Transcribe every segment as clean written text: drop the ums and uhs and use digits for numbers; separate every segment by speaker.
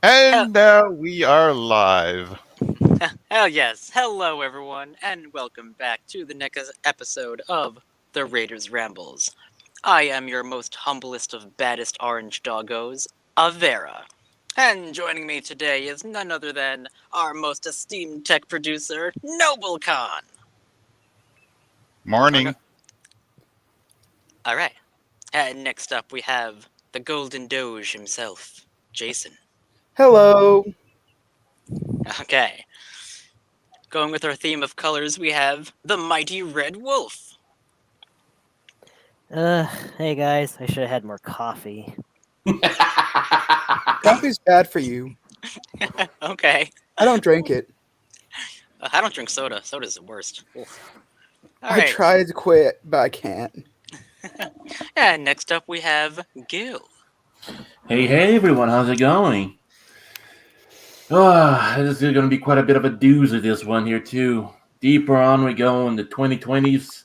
Speaker 1: And now we are live.
Speaker 2: Hell yes. Hello, everyone, and welcome back to the next episode of the Raiders Rambles. I am your most humblest of baddest orange doggos, Avera. And joining me today is none other than our most esteemed tech producer, Noble Khan.
Speaker 1: Morning.
Speaker 2: Alright. And next up, we have the Golden Doge himself, Jason.
Speaker 3: Hello.
Speaker 2: Okay. Going with our theme of colors, we have the Mighty Red Wolf.
Speaker 4: Hey guys, I should have had more coffee.
Speaker 3: Coffee's bad for you.
Speaker 2: Okay.
Speaker 3: I don't drink it.
Speaker 2: I don't drink soda. Soda's the worst. Oof. All
Speaker 3: I
Speaker 2: right.
Speaker 3: tried to quit, but I can't.
Speaker 2: And next up, we have Gil.
Speaker 5: Hey everyone, how's it going? This is going to be quite a bit of a doozy, this one here too. Deeper on we go in the 2020s,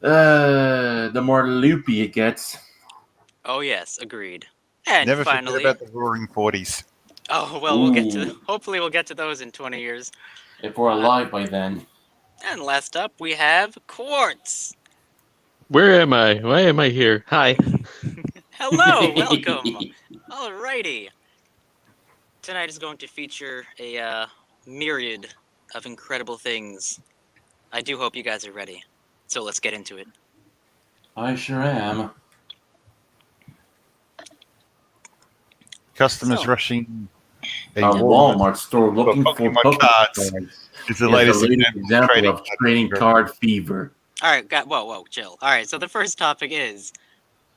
Speaker 5: the more loopy it gets.
Speaker 2: Oh yes, agreed. And
Speaker 1: Never
Speaker 2: finally,
Speaker 1: forget about the Roaring 40s.
Speaker 2: oh well, we'll get to. Hopefully, we'll get to those in 20 years.
Speaker 5: If we're alive by then.
Speaker 2: And last up, we have Quartz.
Speaker 6: Where am I? Why am I here? Hi.
Speaker 2: Hello, welcome. Alrighty. Tonight is going to feature a myriad of incredible things. I do hope you guys are ready. So let's get into it.
Speaker 5: I sure am.
Speaker 1: Customers
Speaker 2: So-
Speaker 1: rushing
Speaker 5: A Walmart store looking for
Speaker 1: Pokemon
Speaker 5: Pokemon
Speaker 1: cards.
Speaker 5: cards.
Speaker 1: It's the
Speaker 5: Is
Speaker 1: latest
Speaker 5: example of trading card fever.
Speaker 2: All right, whoa, chill. All right, so the first topic is,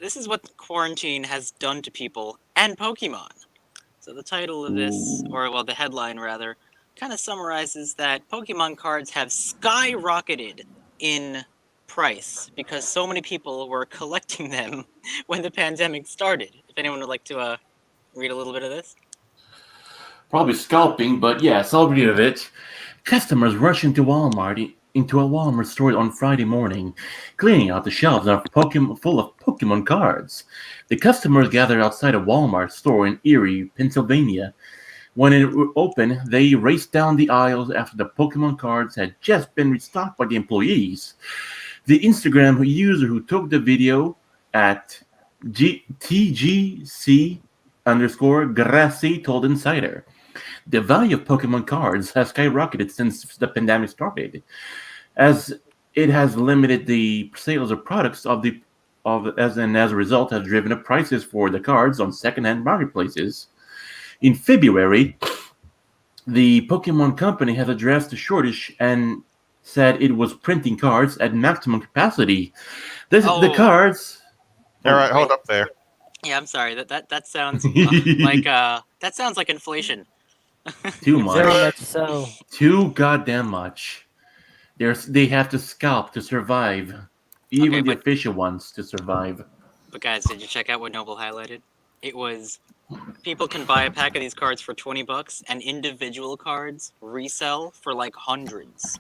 Speaker 2: this is what quarantine has done to people and Pokemon. So the title of this, or well, the headline rather, kind of summarizes that Pokemon cards have skyrocketed in price because so many people were collecting them when the pandemic started. If anyone would like to read a little bit of this.
Speaker 5: Probably scalping, but yes, I'll read of it. Customers rush into a Walmart store on Friday morning, cleaning out the shelves full of Pokemon cards. The customers gathered outside a Walmart store in Erie, Pennsylvania. When it opened, they raced down the aisles after the Pokemon cards had just been restocked by the employees. The Instagram user who took the video at TGC_Grassi told Insider. The value of Pokemon cards has skyrocketed since the pandemic started, as it has limited the sales of products as a result has driven up prices for the cards on secondhand marketplaces. In February, the Pokemon Company has addressed the shortage and said it was printing cards at maximum capacity. The cards.
Speaker 1: All right, hold up there.
Speaker 2: Yeah, I'm sorry. That sounds that sounds like inflation.
Speaker 5: Too much.
Speaker 4: Very much so.
Speaker 5: Too goddamn much. They have to scalp to survive. Even the official ones to survive.
Speaker 2: But guys, did you check out what Noble highlighted? It was people can buy a pack of these cards for $20, and individual cards resell for like hundreds.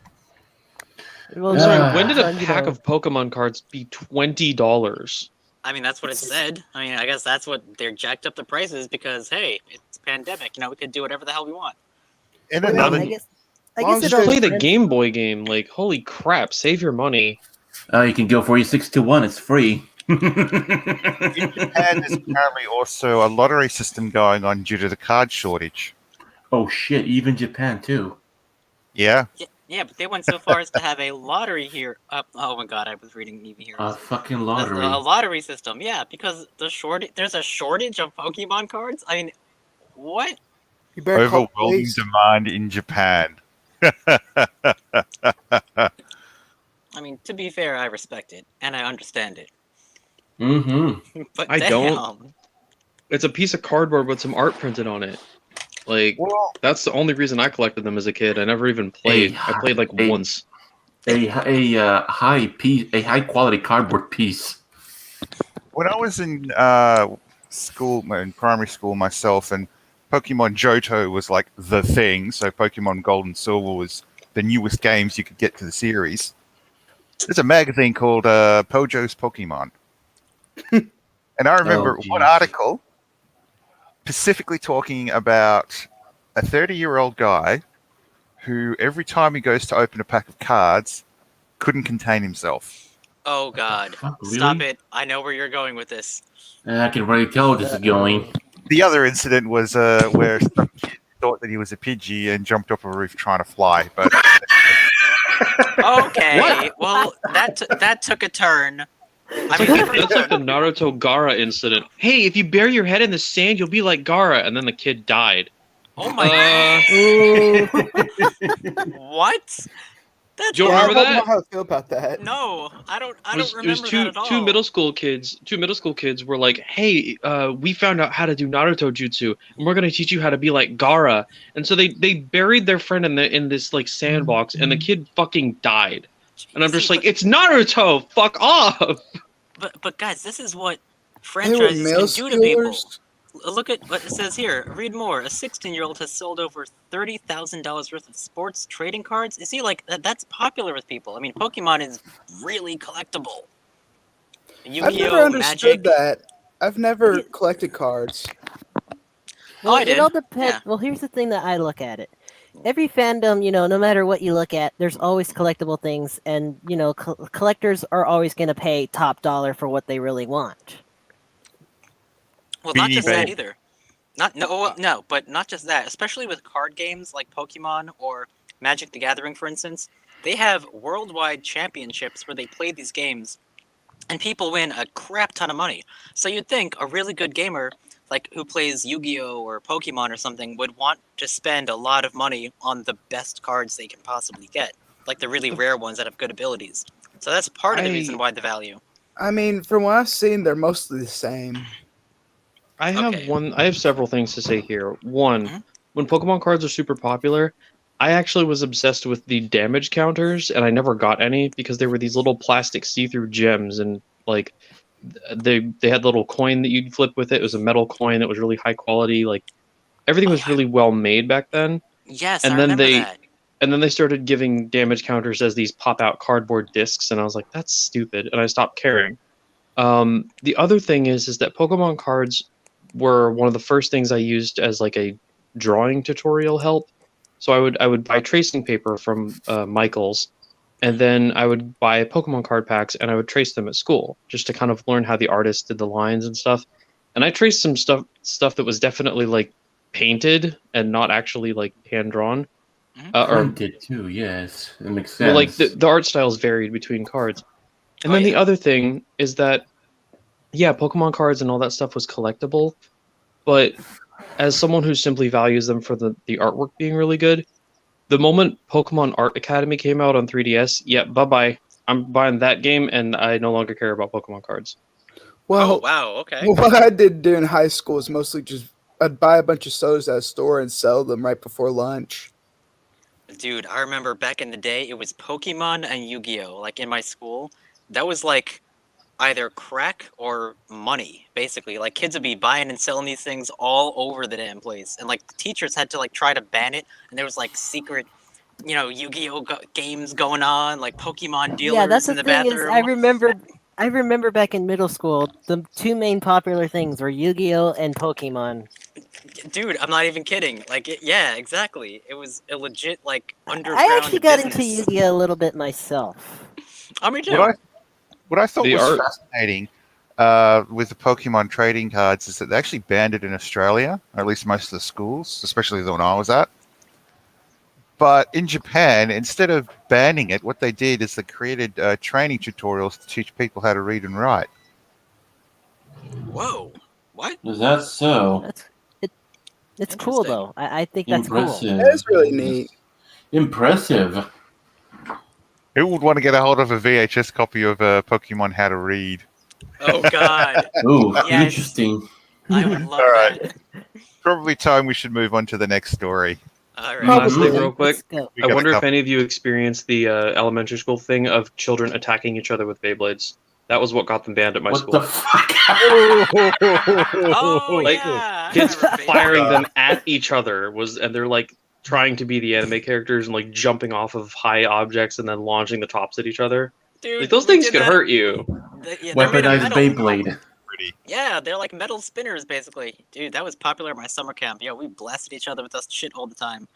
Speaker 4: Well,
Speaker 6: Sorry, when did a pack of Pokemon cards be $20?
Speaker 2: I mean, that's what it said. I mean, I guess that's what they're jacked up the prices because, hey, it's a pandemic. We could do whatever the hell we want.
Speaker 1: In another,
Speaker 4: I guess
Speaker 6: Just play the Game Boy game. Like, holy crap, save your money.
Speaker 5: You can go for your 6-1. It's free.
Speaker 1: in Japan, there's apparently also a lottery system going on due to the card shortage.
Speaker 5: Oh shit! Even Japan too.
Speaker 1: Yeah.
Speaker 2: Yeah, but they went so far as to have a lottery here. Oh my god, I was reading even here.
Speaker 5: A fucking lottery.
Speaker 2: A lottery system, yeah, because there's a shortage of Pokemon cards. I mean, what?
Speaker 3: You better call
Speaker 1: Overwhelming
Speaker 3: police.
Speaker 1: demand in Japan.
Speaker 2: I mean, to be fair, I respect it and I understand it.
Speaker 5: Mm-hmm.
Speaker 2: But
Speaker 6: I
Speaker 2: damn.
Speaker 6: don't. It's a piece of cardboard with some art printed on it. Like,
Speaker 1: Well,
Speaker 6: that's the only reason I collected them as a kid. I never even played. I played like once.
Speaker 5: A high quality cardboard piece.
Speaker 1: when I was in school, in primary school myself, and Pokemon Johto was like the thing, so Pokemon Gold and Silver was the newest games you could get to the series. There's a magazine called Pojo's Pokemon. And I remember one article specifically talking about a 30-year-old guy who, every time he goes to open a pack of cards, couldn't contain himself.
Speaker 2: Oh God!
Speaker 5: Fuck,
Speaker 2: Stop
Speaker 5: really?
Speaker 2: it! I know where you're going with this.
Speaker 5: I can already tell where this is going.
Speaker 1: The other incident was where some kid thought that he was a Pidgey and jumped off a roof trying to fly, but
Speaker 2: Okay, well that took a turn. I mean,
Speaker 6: That's like the Naruto Gaara incident. Hey, if you bury your head in the sand, you'll be like Gaara, and then the kid died.
Speaker 2: oh my
Speaker 3: Ooh.
Speaker 2: what? That's
Speaker 6: Do you
Speaker 3: Yeah, I
Speaker 6: remember
Speaker 3: don't know
Speaker 6: that?
Speaker 3: how I feel about that.
Speaker 2: No, I don't
Speaker 6: It was
Speaker 2: remember
Speaker 6: two
Speaker 2: that at all.
Speaker 6: two middle school kids. Two middle school kids were like, "Hey, we found out how to do Naruto jutsu, and we're gonna teach you how to be like Gaara." And so they buried their friend in this like sandbox, and the kid fucking died. And I'm just
Speaker 2: See,
Speaker 6: like, "It's Naruto! Fuck off!"
Speaker 2: but guys, this is what
Speaker 3: They were
Speaker 2: franchises
Speaker 3: male
Speaker 2: can do to people.
Speaker 3: stealers.
Speaker 2: Look at what it says here. Read more. A 16-year-old has sold over $30,000 worth of sports trading cards. You see, like that's popular with people. I mean, Pokemon is really collectible.
Speaker 3: I've
Speaker 2: Yu-Gi-Oh,
Speaker 3: never understood
Speaker 2: Magic.
Speaker 3: that. I've never collected cards.
Speaker 2: Oh, I
Speaker 4: It
Speaker 2: did.
Speaker 4: all depends.
Speaker 2: Yeah.
Speaker 4: Well, here's the thing that I look at it. Every fandom, no matter what you look at, there's always collectible things, and collectors are always going to pay top dollar for what they really want.
Speaker 2: Well, not
Speaker 1: Beanie
Speaker 2: just that
Speaker 1: Babe.
Speaker 2: either. No, but not just that. Especially with card games like Pokemon or Magic the Gathering, for instance, they have worldwide championships where they play these games, and people win a crap ton of money. So you'd think a really good gamer, like who plays Yu-Gi-Oh or Pokemon or something, would want to spend a lot of money on the best cards they can possibly get, like the really rare ones that have good abilities. So that's part of the reason why the value.
Speaker 3: I mean, from what I've seen, they're mostly the same.
Speaker 6: I have
Speaker 2: Okay.
Speaker 6: I have several things to say here. One,
Speaker 2: Mhm.
Speaker 6: when Pokemon cards are super popular, I actually was obsessed with the damage counters, and I never got any because they were these little plastic see-through gems, and like they had a little coin that you'd flip with it. It was a metal coin that was really high quality. Like everything was really well made back then.
Speaker 2: Yes,
Speaker 6: And
Speaker 2: I
Speaker 6: then
Speaker 2: remember
Speaker 6: they
Speaker 2: that.
Speaker 6: and then they started giving damage counters as these pop-out cardboard discs, and I was like, that's stupid, and I stopped caring. The other thing is that Pokemon cards were one of the first things I used as like a drawing tutorial help. So I would buy tracing paper from Michaels, and then I would buy Pokemon card packs and I would trace them at school just to kind of learn how the artist did the lines and stuff. And I traced some stuff that was definitely like painted and not actually like hand drawn. Or
Speaker 5: Printed too, yes. It makes sense.
Speaker 6: well, like the art styles varied between cards. And
Speaker 2: Oh,
Speaker 6: then the
Speaker 2: yeah.
Speaker 6: other thing is that, yeah, Pokemon cards and all that stuff was collectible, but as someone who simply values them for the artwork being really good, the moment Pokemon Art Academy came out on 3DS, yeah, bye-bye. I'm buying that game, and I no longer care about Pokemon cards.
Speaker 3: Well,
Speaker 2: Oh wow, okay.
Speaker 3: what I did during high school is mostly just I'd buy a bunch of sodas at a store and sell them right before lunch.
Speaker 2: Dude, I remember back in the day, it was Pokemon and Yu-Gi-Oh! Like in my school, that was like either crack or money, basically. Like kids would be buying and selling these things all over the damn place, and like the teachers had to like try to ban it, and there was like secret, Yu-Gi-Oh games going on, like Pokemon dealers
Speaker 4: Yeah, that's
Speaker 2: in
Speaker 4: the
Speaker 2: the
Speaker 4: thing is,
Speaker 2: bathroom.
Speaker 4: I remember back in middle school, the two main popular things were Yu-Gi-Oh and Pokemon.
Speaker 2: Dude, I'm not even kidding. Like, yeah, exactly. It was a legit like underground
Speaker 4: I actually got into
Speaker 2: business.
Speaker 4: Yu-Gi-Oh a little bit myself.
Speaker 2: Oh, me too.
Speaker 1: What I thought
Speaker 6: The
Speaker 1: was
Speaker 6: art-
Speaker 1: fascinating with the Pokemon trading cards is that they actually banned it in Australia, or at least most of the schools, especially the one I was at. But in Japan, instead of banning it, what they did is they created training tutorials to teach people how to read and write.
Speaker 2: Whoa. What?
Speaker 5: Is that so?
Speaker 4: It's cool
Speaker 2: Interesting.
Speaker 4: though. I think that's cool.
Speaker 5: Impressive.
Speaker 3: That is really neat.
Speaker 5: Impressive.
Speaker 1: Who would want to get a hold of a VHS copy of Pokemon How to Read?
Speaker 2: Oh God.
Speaker 5: Ooh,
Speaker 2: Yes.
Speaker 5: interesting.
Speaker 2: I would love
Speaker 1: All right.
Speaker 2: that.
Speaker 1: Probably time we should move on to the next story.
Speaker 2: All right.
Speaker 3: Probably.
Speaker 6: Last thing, real quick.
Speaker 4: Let's go.
Speaker 1: We
Speaker 6: I
Speaker 1: got a
Speaker 6: wonder if
Speaker 1: couple.
Speaker 6: any of you experienced the elementary school thing of children attacking each other with Beyblades. That was what got them banned at my
Speaker 5: What
Speaker 6: school.
Speaker 5: the fuck?
Speaker 2: Oh
Speaker 6: Like,
Speaker 2: yeah. I
Speaker 6: Kids
Speaker 2: remember
Speaker 6: firing
Speaker 2: Beyblade.
Speaker 6: them at each other and they're like trying to be the anime characters and like jumping off of high objects and then launching the tops at each other.
Speaker 2: Dude,
Speaker 6: Like those
Speaker 2: we
Speaker 6: things
Speaker 2: did
Speaker 6: could
Speaker 2: that-
Speaker 6: hurt you.
Speaker 2: Yeah, they're made of
Speaker 5: Weaponized
Speaker 2: metal.
Speaker 5: Beyblade.
Speaker 1: pretty.
Speaker 2: Yeah, they're like metal spinners, basically. Dude, that was popular at my summer camp. Yo, we blasted each other with that shit all the time.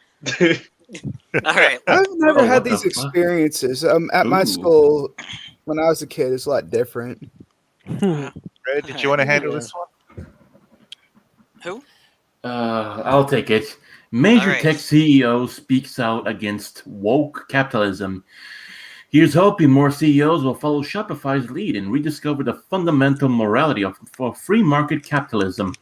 Speaker 2: All right.
Speaker 3: I've never
Speaker 5: Oh,
Speaker 3: had
Speaker 5: what the
Speaker 3: these
Speaker 5: fuck?
Speaker 3: experiences. At my
Speaker 5: Ooh.
Speaker 3: school, when I was a kid, it's a lot different.
Speaker 1: Red, did you want to handle this one?
Speaker 2: Who?
Speaker 5: I'll take it. Major
Speaker 2: Alright.
Speaker 5: tech CEO speaks out against woke capitalism. Here's hoping more CEOs will follow Shopify's lead and rediscover the fundamental morality of free market capitalism.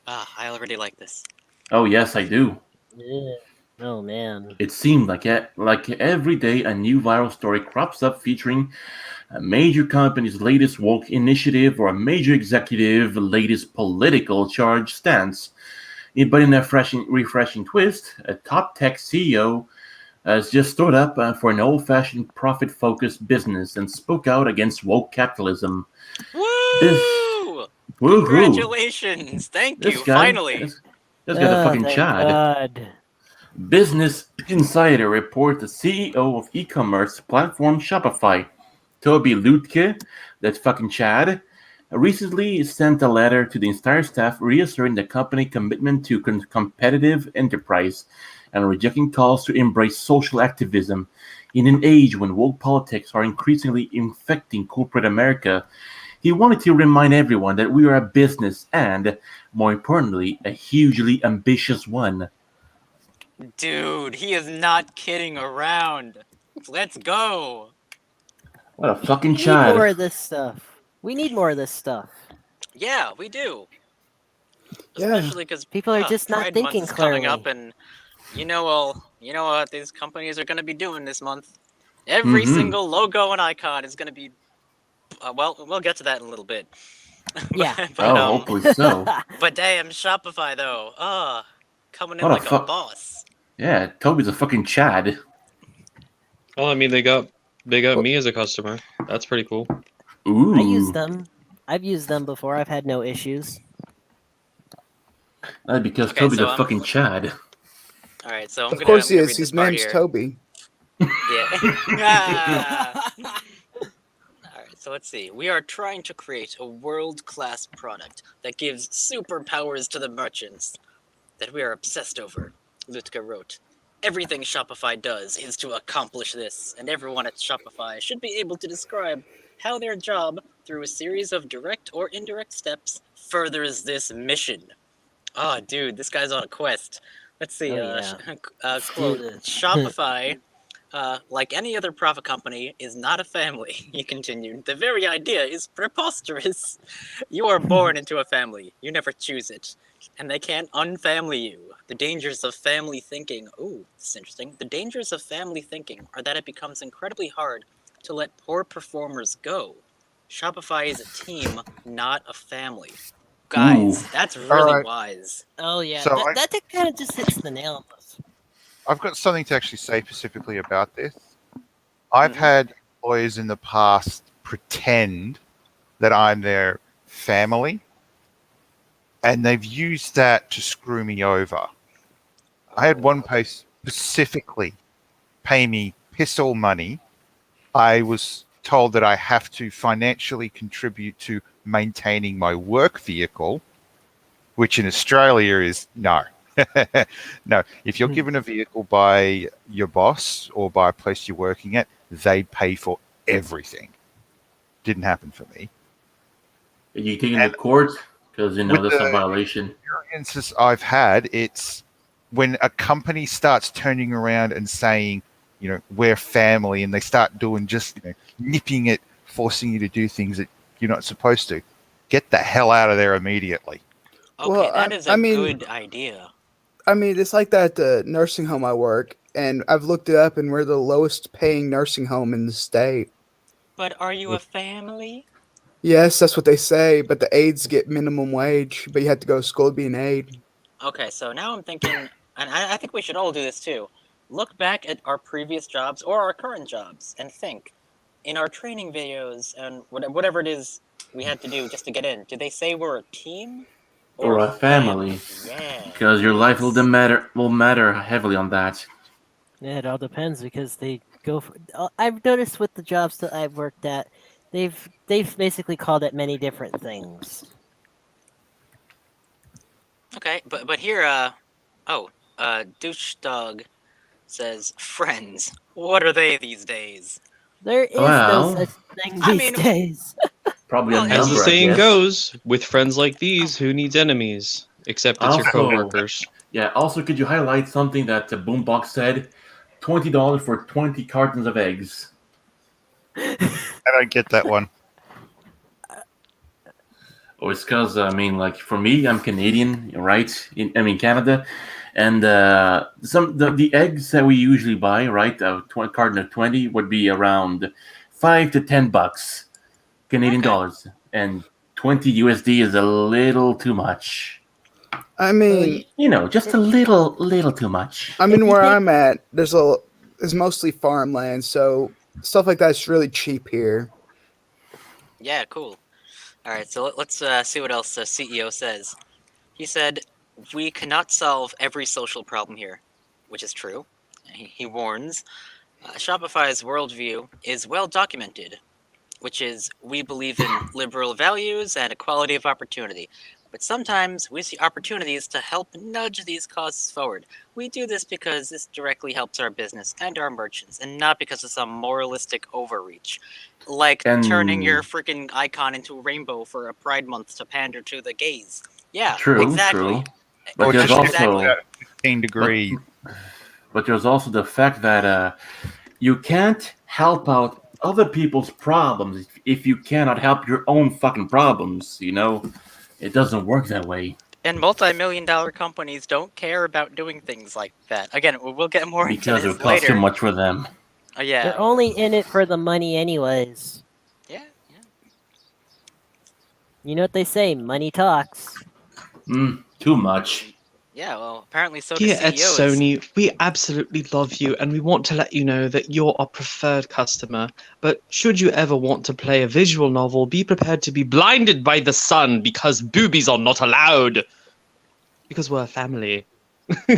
Speaker 2: I already like this.
Speaker 5: Oh yes, I do.
Speaker 4: Yeah. Oh man.
Speaker 5: It seemed like every day a new viral story crops up featuring a major company's latest woke initiative or a major executive latest political charge stance. But in a refreshing twist, a top tech CEO has just stood up for an old-fashioned profit-focused business and spoke out against woke capitalism.
Speaker 2: Woo!
Speaker 5: Woohoo!
Speaker 2: Congratulations! Thank
Speaker 5: This
Speaker 2: you,
Speaker 5: guy,
Speaker 2: finally!
Speaker 5: this guy's a fucking
Speaker 4: thank
Speaker 5: Chad.
Speaker 4: God.
Speaker 5: Business Insider reports the CEO of e-commerce platform Shopify, Toby Lutke, that fucking Chad, recently sent a letter to the entire staff reasserting the company commitment to competitive enterprise and rejecting calls to embrace social activism. In an age when woke politics are increasingly infecting corporate America, he wanted to remind everyone that we are a business and, more importantly, a hugely ambitious one.
Speaker 2: Dude, he is not kidding around. Let's go!
Speaker 5: What a fucking
Speaker 4: We need more
Speaker 5: Chad.
Speaker 4: of this stuff. We need more of this stuff.
Speaker 2: Yeah, we do.
Speaker 3: Yeah.
Speaker 2: Especially because
Speaker 4: People are just not
Speaker 2: Pride
Speaker 4: thinking
Speaker 2: Month is coming
Speaker 4: clearly.
Speaker 2: up, and you know what these companies are going to be doing this month. Every single logo and icon is going to be. Well, we'll get to that in a little bit.
Speaker 4: Yeah.
Speaker 2: but,
Speaker 5: Oh, hopefully so.
Speaker 2: But damn, Shopify though, coming in
Speaker 5: What a
Speaker 2: like a
Speaker 5: fuck.
Speaker 2: boss.
Speaker 5: Yeah, Toby's a fucking Chad.
Speaker 6: Well, I mean, they got me as a customer. That's pretty cool.
Speaker 5: Ooh.
Speaker 4: I use them. I've used them before. I've had no issues.
Speaker 5: That's because
Speaker 2: Okay,
Speaker 5: Toby's
Speaker 2: so,
Speaker 5: a fucking Chad.
Speaker 2: All right, so I'm
Speaker 3: Of
Speaker 2: gonna,
Speaker 3: course
Speaker 2: I'm
Speaker 3: he
Speaker 2: gonna
Speaker 3: is.
Speaker 2: read
Speaker 3: His
Speaker 2: this part
Speaker 3: name's
Speaker 2: here.
Speaker 3: Toby.
Speaker 2: Yeah. Alright, so let's see. We are trying to create a world-class product that gives superpowers to the merchants that we are obsessed over, Lutka wrote. Everything Shopify does is to accomplish this, and everyone at Shopify should be able to describe how their job, through a series of direct or indirect steps, furthers this mission. Oh, dude, this guy's on a quest. Let's see.
Speaker 4: Oh, yeah. Let's do
Speaker 2: Quote:
Speaker 4: this.
Speaker 2: Shopify, like any other profit company, is not a family. He continued. The very idea is preposterous. You are born into a family. You never choose it, and they can't unfamily you. The dangers of family thinking. Ooh, this is interesting. The dangers of family thinking are that it becomes incredibly hard to let poor performers go. Shopify is a team, not a family. Guys,
Speaker 5: Ooh.
Speaker 2: that's really
Speaker 1: Alright.
Speaker 2: wise.
Speaker 4: Oh yeah,
Speaker 1: So
Speaker 4: that kind of just hits the nail on this.
Speaker 1: I've got something to actually say specifically about this. I've had employees in the past pretend that I'm their family, and they've used that to screw me over. I had one place specifically pay me piss all money. I was told that I have to financially contribute to maintaining my work vehicle, which in Australia is no. No, if you're given a vehicle by your boss or by a place you're working at, they pay for everything. Didn't happen for me.
Speaker 5: Are you taking the court? Because,
Speaker 1: With
Speaker 5: that's a
Speaker 1: the
Speaker 5: violation.
Speaker 1: experiences I've had, it's when a company starts turning around and saying, we're family, and they start doing just, nipping it, forcing you to do things that you're not supposed to. Get the hell out of there immediately.
Speaker 2: Okay,
Speaker 3: Well,
Speaker 2: that is
Speaker 3: I
Speaker 2: a
Speaker 3: mean-
Speaker 2: good idea.
Speaker 3: I mean, it's like that at the nursing home I work, and I've looked it up, and we're the lowest paying nursing home in the state.
Speaker 2: But are you a family?
Speaker 3: Yes, that's what they say, but the aides get minimum wage, but you have to go to school to be an aide.
Speaker 2: Okay, so now I'm thinking, and I think we should all do this too. Look back at our previous jobs or our current jobs and think, in our training videos and whatever it is we had to do just to get in, did they say we're a team?
Speaker 5: Or a family.
Speaker 2: Yeah.
Speaker 5: Because your life will matter heavily on that.
Speaker 4: Yeah, it all depends because they go for. I've noticed with the jobs that I've worked at, They've basically called it many different things.
Speaker 2: Okay, but here, Douche Dog says, "Friends, what are they these days?"
Speaker 4: There is no
Speaker 5: Well,
Speaker 4: such thing
Speaker 2: I
Speaker 4: these
Speaker 2: mean-
Speaker 4: days.
Speaker 5: probably
Speaker 2: Well,
Speaker 5: a
Speaker 2: it's
Speaker 6: As the
Speaker 5: number, I
Speaker 6: saying
Speaker 5: guess.
Speaker 6: goes, with friends like these, who needs enemies? Except it's your
Speaker 5: Also-
Speaker 6: coworkers.
Speaker 5: Yeah. Also, could you highlight something that the Boombox said? $20 for 20 cartons of eggs.
Speaker 1: I don't get that one.
Speaker 5: Oh, it's because like for me, I'm Canadian, right? Canada, and the eggs that we usually buy, right? A carton of 20 would be around $5 to $10 Canadian
Speaker 2: Okay.
Speaker 5: dollars, and 20 USD is a little too much.
Speaker 3: I mean,
Speaker 5: Just a little too much.
Speaker 3: I
Speaker 4: If
Speaker 3: mean,
Speaker 4: you
Speaker 3: where
Speaker 4: think-
Speaker 3: I'm at, there's mostly farmland, so stuff like that's really cheap here.
Speaker 2: Yeah, cool. All right, so let's see what else the CEO says. He said, "We cannot solve every social problem here," which is true. He warns, Shopify's worldview is well documented, which is we believe in liberal values and equality of opportunity. But sometimes we see opportunities to help nudge these causes forward. We do this because this directly helps our business and our merchants, and not because of some moralistic overreach. Like
Speaker 5: And-
Speaker 2: turning your freaking icon into a rainbow for a Pride Month to pander to the gays. Yeah,
Speaker 5: True,
Speaker 2: exactly.
Speaker 5: true. But
Speaker 1: Or
Speaker 5: there's
Speaker 1: just
Speaker 2: exactly.
Speaker 5: also
Speaker 1: 15-degree.
Speaker 5: But there's also the fact that you can't help out other people's problems if you cannot help your own fucking problems. It doesn't work that way
Speaker 2: And multi-million-dollar companies don't care about doing things like that. Again, we'll get more into
Speaker 5: because it
Speaker 2: this
Speaker 5: would cost
Speaker 2: later.
Speaker 5: too much for them.
Speaker 2: Yeah.
Speaker 4: They're only in it for the money, anyways.
Speaker 2: Yeah.
Speaker 4: You know what they say? Money talks.
Speaker 5: Too much.
Speaker 2: Yeah, well, apparently so do
Speaker 6: Here at
Speaker 2: CEOs.
Speaker 6: Sony, we absolutely love you and we want to let you know that you're our preferred customer. But should you ever want to play a visual novel, be prepared to be blinded by the sun because boobies are not allowed. Because we're a family.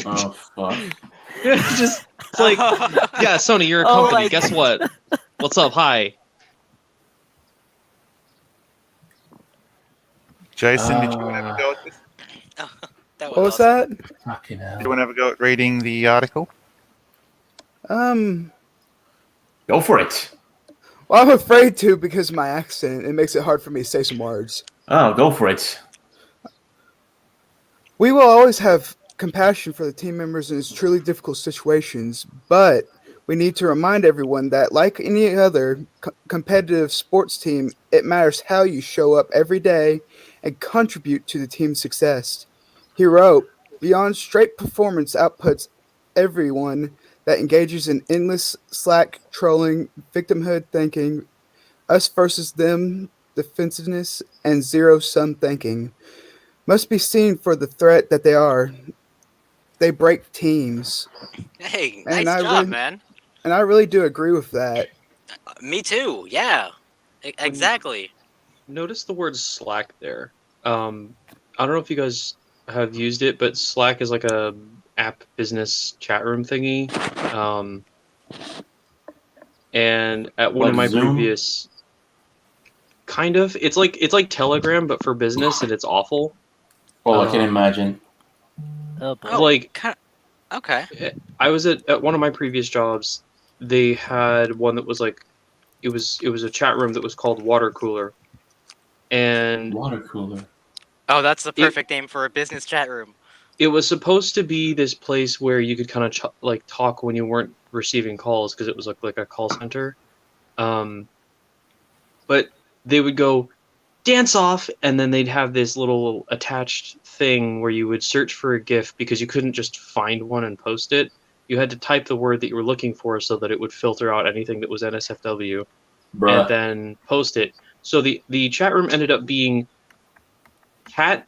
Speaker 5: Oh fuck.
Speaker 6: Just it's like, yeah, Sony, you're a
Speaker 4: Oh
Speaker 6: company.
Speaker 4: my
Speaker 6: Guess what? What's up? Hi.
Speaker 1: Jason, did you want to have a go at this?
Speaker 2: That
Speaker 3: What was
Speaker 2: awesome.
Speaker 3: that?
Speaker 5: Fucking hell.
Speaker 1: Did you want to have a go at reading the article?
Speaker 3: Go
Speaker 5: for it.
Speaker 3: Well, I'm afraid to because of my accent. It makes it hard for me to say some words.
Speaker 5: Oh, go for it.
Speaker 3: We will always have compassion for the team members in these truly difficult situations, but we need to remind everyone that, like any other competitive sports team, it matters how you show up every day and contribute to the team's success. He wrote, beyond straight performance outputs, everyone that engages in endless Slack trolling, victimhood thinking, us versus them defensiveness, and zero-sum thinking must be seen for the threat that they are. They break teams.
Speaker 2: Hey,
Speaker 3: And
Speaker 2: nice
Speaker 3: I
Speaker 2: job,
Speaker 3: really-
Speaker 2: man.
Speaker 3: And I really do agree with that.
Speaker 2: Me too. Yeah. Exactly.
Speaker 6: Notice the word Slack there. I don't know if you guys have used it, but Slack is like a app business chat room thingy. And at one of
Speaker 5: Like
Speaker 6: my
Speaker 5: Zoom?
Speaker 6: previous, kind of, it's like Telegram but for business, and it's awful.
Speaker 5: Well, I can imagine.
Speaker 4: Oh boy.
Speaker 2: Oh,
Speaker 6: Like
Speaker 2: Okay.
Speaker 6: I was at one of my previous jobs. They had one that was like, it was a chat room that was called Water Cooler, and
Speaker 5: Water cooler.
Speaker 2: Oh, that's the perfect name for a business chat room.
Speaker 6: it was supposed to be this place where you could kind of like talk when you weren't receiving calls because it was like a call center. But they would go dance off, and then they'd have this little attached thing where you would search for a GIF because you couldn't just find one and post it. You had to type the word that you were looking for so that it would filter out anything that was NSFW
Speaker 5: Bruh.
Speaker 6: and then post it. So the chat room ended up being cat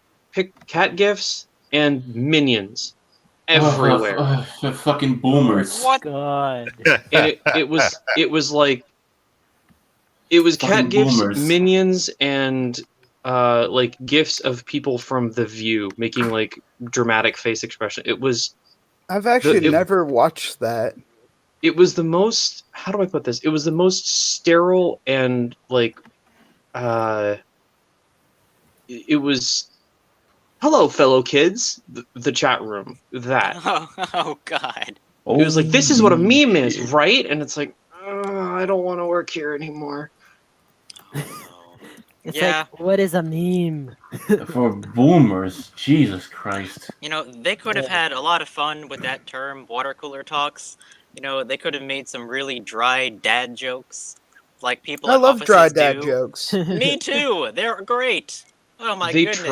Speaker 6: GIFs and minions everywhere.
Speaker 5: Fucking boomers.
Speaker 2: What?
Speaker 4: God.
Speaker 6: And it was like it was cat
Speaker 5: Fucking
Speaker 6: gifs,
Speaker 5: boomers.
Speaker 6: minions, and like gifs of people from The View making like dramatic face expression.
Speaker 3: I've actually
Speaker 6: it-
Speaker 3: never watched that.
Speaker 6: It was the most, how do I put this? It was the most sterile and like it was, "Hello, fellow kids." The chat room. That
Speaker 2: Oh God.
Speaker 6: it was like, "This is what a
Speaker 5: Holy
Speaker 6: meme is,
Speaker 5: shit.
Speaker 6: right?" And it's like, I don't want to work here anymore.
Speaker 2: Oh,
Speaker 4: It's
Speaker 2: yeah.
Speaker 4: like, what is a meme?
Speaker 5: For boomers, Jesus Christ.
Speaker 2: They could have had a lot of fun with that term, water cooler talks. They could have made some really dry dad jokes, like people
Speaker 3: I
Speaker 2: at
Speaker 3: love dry
Speaker 2: offices
Speaker 3: dad
Speaker 2: do.
Speaker 3: jokes.
Speaker 2: Me too. They're great. Oh my
Speaker 6: They
Speaker 2: goodness.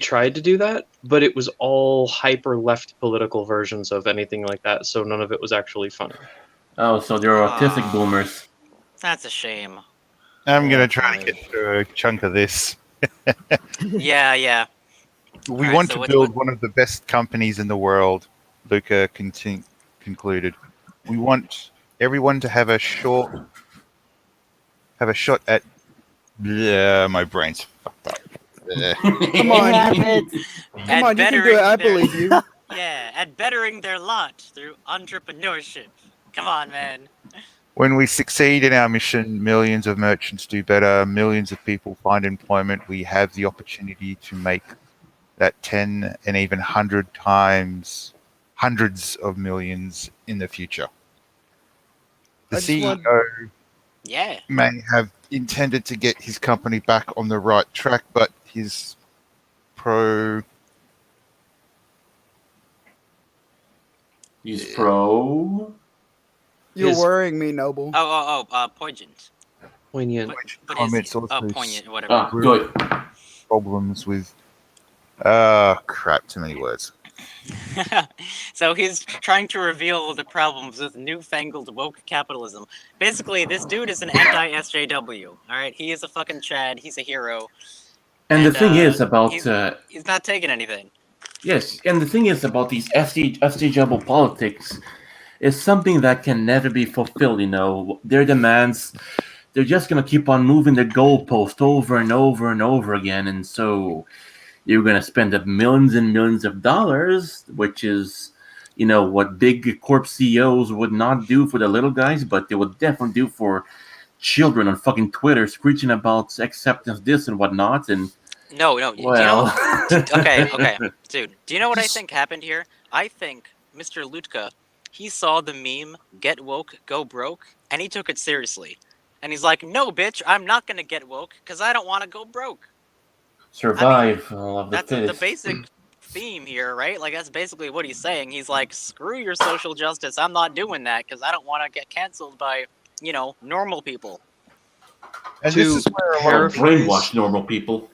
Speaker 6: tried to do that, but it was all hyper left political versions of anything like that, so none of it was actually funny.
Speaker 5: Oh, so they're autistic
Speaker 2: Ah.
Speaker 5: boomers.
Speaker 2: That's a shame.
Speaker 1: I'm
Speaker 6: Yeah,
Speaker 1: going to try to
Speaker 6: fine.
Speaker 1: get through a chunk of this.
Speaker 2: Yeah.
Speaker 1: We
Speaker 2: Alright,
Speaker 1: want
Speaker 2: so
Speaker 1: to
Speaker 2: what-
Speaker 1: build one of the best companies in the world, Luca concluded. We want everyone to have a shot at. Bleh, my brain's fucked up. Bleh.
Speaker 3: Come
Speaker 4: It
Speaker 3: on,
Speaker 4: happens.
Speaker 3: Come on, you can do it. I believe you.
Speaker 2: Yeah, at bettering their lot through entrepreneurship. Come on, man.
Speaker 1: When we succeed in our mission, millions of merchants do better, millions of people find employment. We have the opportunity to make that 10 and even 100 times, hundreds of millions in the future. The
Speaker 3: I just
Speaker 1: CEO
Speaker 3: want-
Speaker 2: Yeah.
Speaker 1: may have intended to get his company back on the right track, but his pro
Speaker 5: He's pro.
Speaker 3: You're
Speaker 6: His-
Speaker 3: worrying me, Noble.
Speaker 2: Poignant.
Speaker 6: Poignant.
Speaker 2: But
Speaker 1: comments also
Speaker 2: poignant, whatever.
Speaker 5: Ah, good.
Speaker 1: problems with crap, too many words.
Speaker 2: So he's trying to reveal the problems with newfangled woke capitalism. Basically, this dude is an anti-SJW. All right, he is a fucking Chad. He's a hero.
Speaker 5: And the
Speaker 2: And,
Speaker 5: thing is about
Speaker 2: He's not taking anything.
Speaker 5: yes, and the thing is about these SJW politics is something that can never be fulfilled. Their demands, they're just gonna keep on moving the goalpost over and over and over again, and so you're gonna spend up millions and millions of dollars, which is, what big corp CEOs would not do for the little guys, but they would definitely do for children on fucking Twitter screeching about acceptance this and whatnot, and
Speaker 2: No.
Speaker 5: well,
Speaker 2: Okay, dude. Do you know what I think happened here? I think Mr. Lutka, he saw the meme "Get woke, go broke," and he took it seriously. And he's like, "No, bitch, I'm not gonna get woke because I don't want to go broke."
Speaker 5: survival of the
Speaker 2: That's the
Speaker 5: fittest.
Speaker 2: basic theme here, right? Like that's basically what he's saying. He's like, "Screw your social justice. I'm not doing that because I don't want to get canceled by, normal people."
Speaker 1: And
Speaker 6: To
Speaker 1: this is where a lot of
Speaker 6: paraphrase-
Speaker 5: Brainwash normal people.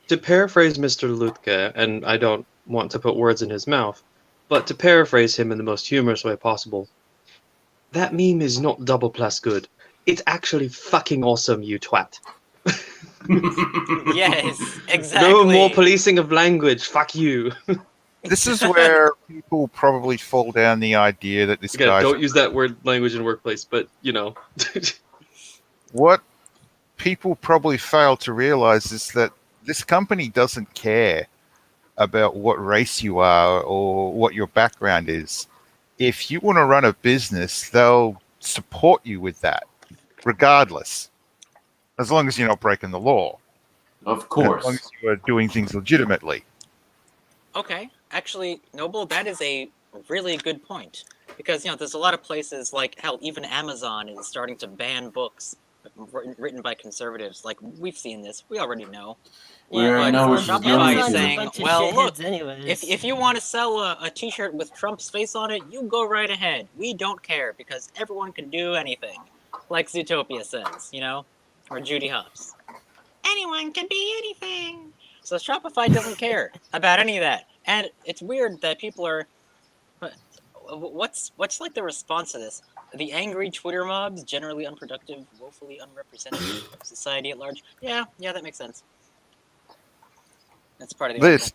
Speaker 6: To paraphrase Mr. Lutke, and I don't want to put words in his mouth, but to paraphrase him in the most humorous way possible, that meme is not double plus good. It's actually fucking awesome, you twat.
Speaker 2: Yes, exactly.
Speaker 6: No more policing of language. Fuck you.
Speaker 1: this is where people probably fall down the idea that this
Speaker 6: Again,
Speaker 1: guy's
Speaker 6: don't use that word language in workplace, but
Speaker 1: what people probably fail to realize is that this company doesn't care about what race you are or what your background is. If you want to run a business, they'll support you with that, regardless, as long as you're not breaking the law.
Speaker 5: Of
Speaker 1: As long
Speaker 5: course.
Speaker 1: as you are doing things legitimately.
Speaker 2: Okay, actually, Noble, that is a really good point. Because, there's a lot of places, like, hell, even Amazon is starting to ban books written by conservatives. Like, we've seen this. We already know.
Speaker 5: We already know where this is
Speaker 2: Shopify
Speaker 5: going.
Speaker 2: is
Speaker 4: Amazon's a
Speaker 2: saying,
Speaker 4: bunch of
Speaker 2: well, look,
Speaker 4: shitheads anyways.
Speaker 2: if you want to sell a t-shirt with Trump's face on it, you go right ahead. We don't care, because everyone can do anything. Like Zootopia says, or Judy Hopps. Anyone can be anything. So Shopify doesn't care about any of that. And it's weird that people are... What's like the response to this? The angry Twitter mobs, generally unproductive, woefully unrepresentative of society at large? Yeah, that makes sense. That's part of the
Speaker 1: This,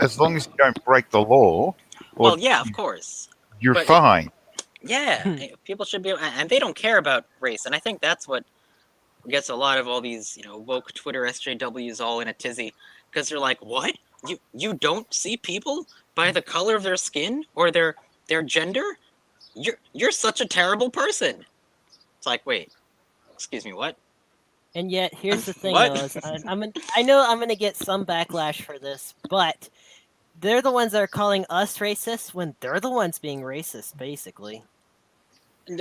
Speaker 1: as long as you don't break the law,
Speaker 2: Well, yeah, of course.
Speaker 1: you're
Speaker 2: but-
Speaker 1: fine.
Speaker 2: Yeah, people should be, and they don't care about race, and I think that's what gets a lot of all these, woke Twitter SJWs all in a tizzy, because they're like, what? You don't see people by the color of their skin or their gender? You're such a terrible person. It's like, wait, excuse me, what?
Speaker 4: And yet, here's the thing,
Speaker 2: What?
Speaker 4: though: is I know I'm gonna get some backlash for this, but they're the ones that are calling us racist when they're the ones being racist, basically.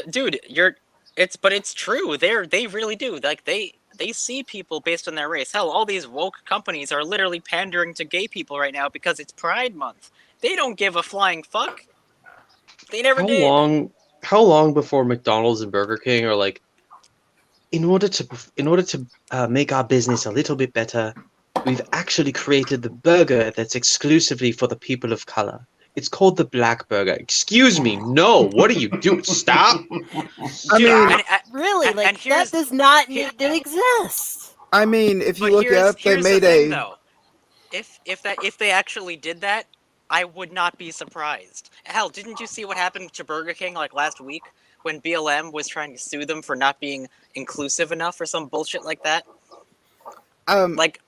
Speaker 2: Dude, it's true. They really do. Like they see people based on their race. Hell, all these woke companies are literally pandering to gay people right now because it's Pride Month. They don't give a flying fuck. They never
Speaker 6: How
Speaker 2: did.
Speaker 6: long before McDonald's and Burger King are like, in order to make our business a little bit better, we've actually created the burger that's exclusively for the people of color. It's called the Black Burger. Excuse me, no. What are you doing? Stop.
Speaker 3: I
Speaker 2: Dude,
Speaker 3: mean,
Speaker 4: Really,
Speaker 2: and
Speaker 4: like that
Speaker 2: here's
Speaker 4: does not
Speaker 2: here-
Speaker 4: need to exist.
Speaker 3: if you
Speaker 2: but
Speaker 3: look it up, they
Speaker 2: here's the
Speaker 3: made
Speaker 2: thing
Speaker 3: a.
Speaker 2: though. If they actually did that, I would not be surprised. Hell, didn't you see what happened to Burger King like last week when BLM was trying to sue them for not being inclusive enough or some bullshit like that? Like,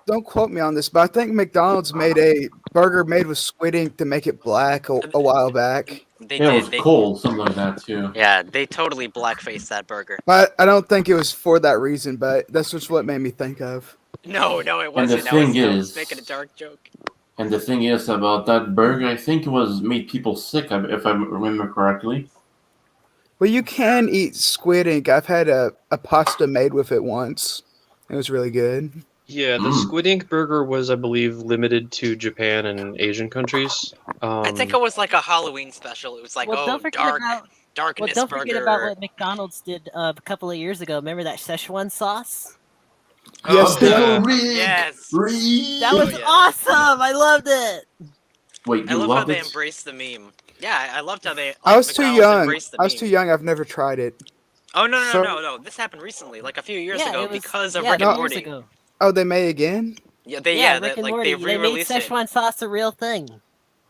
Speaker 3: Don't quote me on this, but I think McDonald's made a burger made with squid ink to make it black a while back.
Speaker 2: they
Speaker 5: Yeah, it
Speaker 2: did.
Speaker 5: was cold, something like that too.
Speaker 2: Yeah, they totally blackfaced that burger.
Speaker 3: But I don't think it was for that reason, but that's just what made me think of.
Speaker 2: No, it
Speaker 5: And the
Speaker 2: wasn't.
Speaker 5: thing
Speaker 2: I was
Speaker 5: is,
Speaker 2: making a dark joke.
Speaker 5: and the thing is about that burger, I think it was made people sick, if I remember correctly.
Speaker 3: Well, you can eat squid ink. I've had a pasta made with it once. It was really good.
Speaker 6: Yeah, the Squid Ink burger was, I believe, limited to Japan and Asian countries.
Speaker 2: I think it was like a Halloween special. It was like,
Speaker 4: Well,
Speaker 2: oh,
Speaker 4: don't forget about
Speaker 2: darkness
Speaker 4: don't
Speaker 2: burger.
Speaker 4: forget about what McDonald's did a couple of years ago. Remember that Szechuan sauce?
Speaker 3: Yes, they
Speaker 2: yeah.
Speaker 3: do.
Speaker 2: Yes.
Speaker 4: That was
Speaker 2: yeah.
Speaker 4: awesome. I loved it.
Speaker 5: Wait,
Speaker 2: I
Speaker 5: you
Speaker 2: love how
Speaker 5: loved
Speaker 2: they
Speaker 5: it?
Speaker 2: embraced the meme. Yeah, I loved how they. Like,
Speaker 3: I was too
Speaker 2: McDonald's
Speaker 3: young.
Speaker 2: embraced the
Speaker 3: I was
Speaker 2: meme.
Speaker 3: too young. I've never tried it.
Speaker 2: Oh no!
Speaker 1: So-
Speaker 2: This happened recently, like a few years
Speaker 4: Yeah,
Speaker 2: ago,
Speaker 4: it was
Speaker 2: because of
Speaker 4: yeah,
Speaker 2: Rick
Speaker 4: 2
Speaker 2: and
Speaker 4: years
Speaker 2: Morty.
Speaker 4: ago.
Speaker 3: Oh, they may again?
Speaker 2: Yeah,
Speaker 4: Rick
Speaker 2: that,
Speaker 4: and
Speaker 2: like
Speaker 4: Morty.
Speaker 2: they
Speaker 4: They made
Speaker 2: re-released it.
Speaker 4: Szechuan sauce a real thing.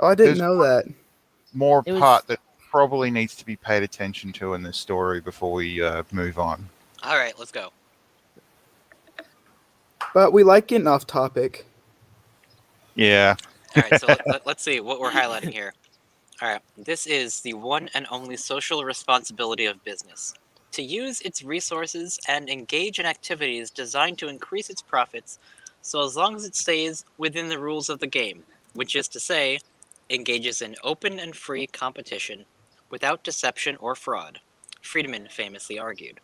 Speaker 3: Oh, I didn't
Speaker 1: There's-
Speaker 3: know that.
Speaker 1: More
Speaker 4: It was-
Speaker 1: part that probably needs to be paid attention to in this story before we move on.
Speaker 2: All right, let's go.
Speaker 3: But we like getting off topic.
Speaker 1: Yeah.
Speaker 2: All right, so let's see what we're highlighting here. All right, this is the one and only social responsibility of business: to use its resources and engage in activities designed to increase its profits, so as long as it stays within the rules of the game, which is to say, engages in open and free competition without deception or fraud, Friedman famously argued.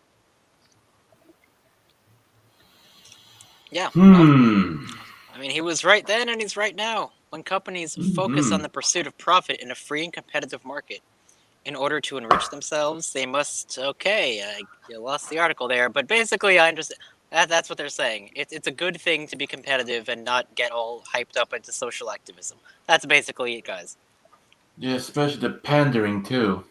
Speaker 2: Yeah, I mean, he was right then and he's right now. When companies focus on the pursuit of profit in a free and competitive market, in order to enrich themselves, they must. Okay, you lost the article there, but basically, I understand. That's what they're saying. It's a good thing to be competitive and not get all hyped up into social activism. That's basically it, guys.
Speaker 5: Yeah, especially the pandering too.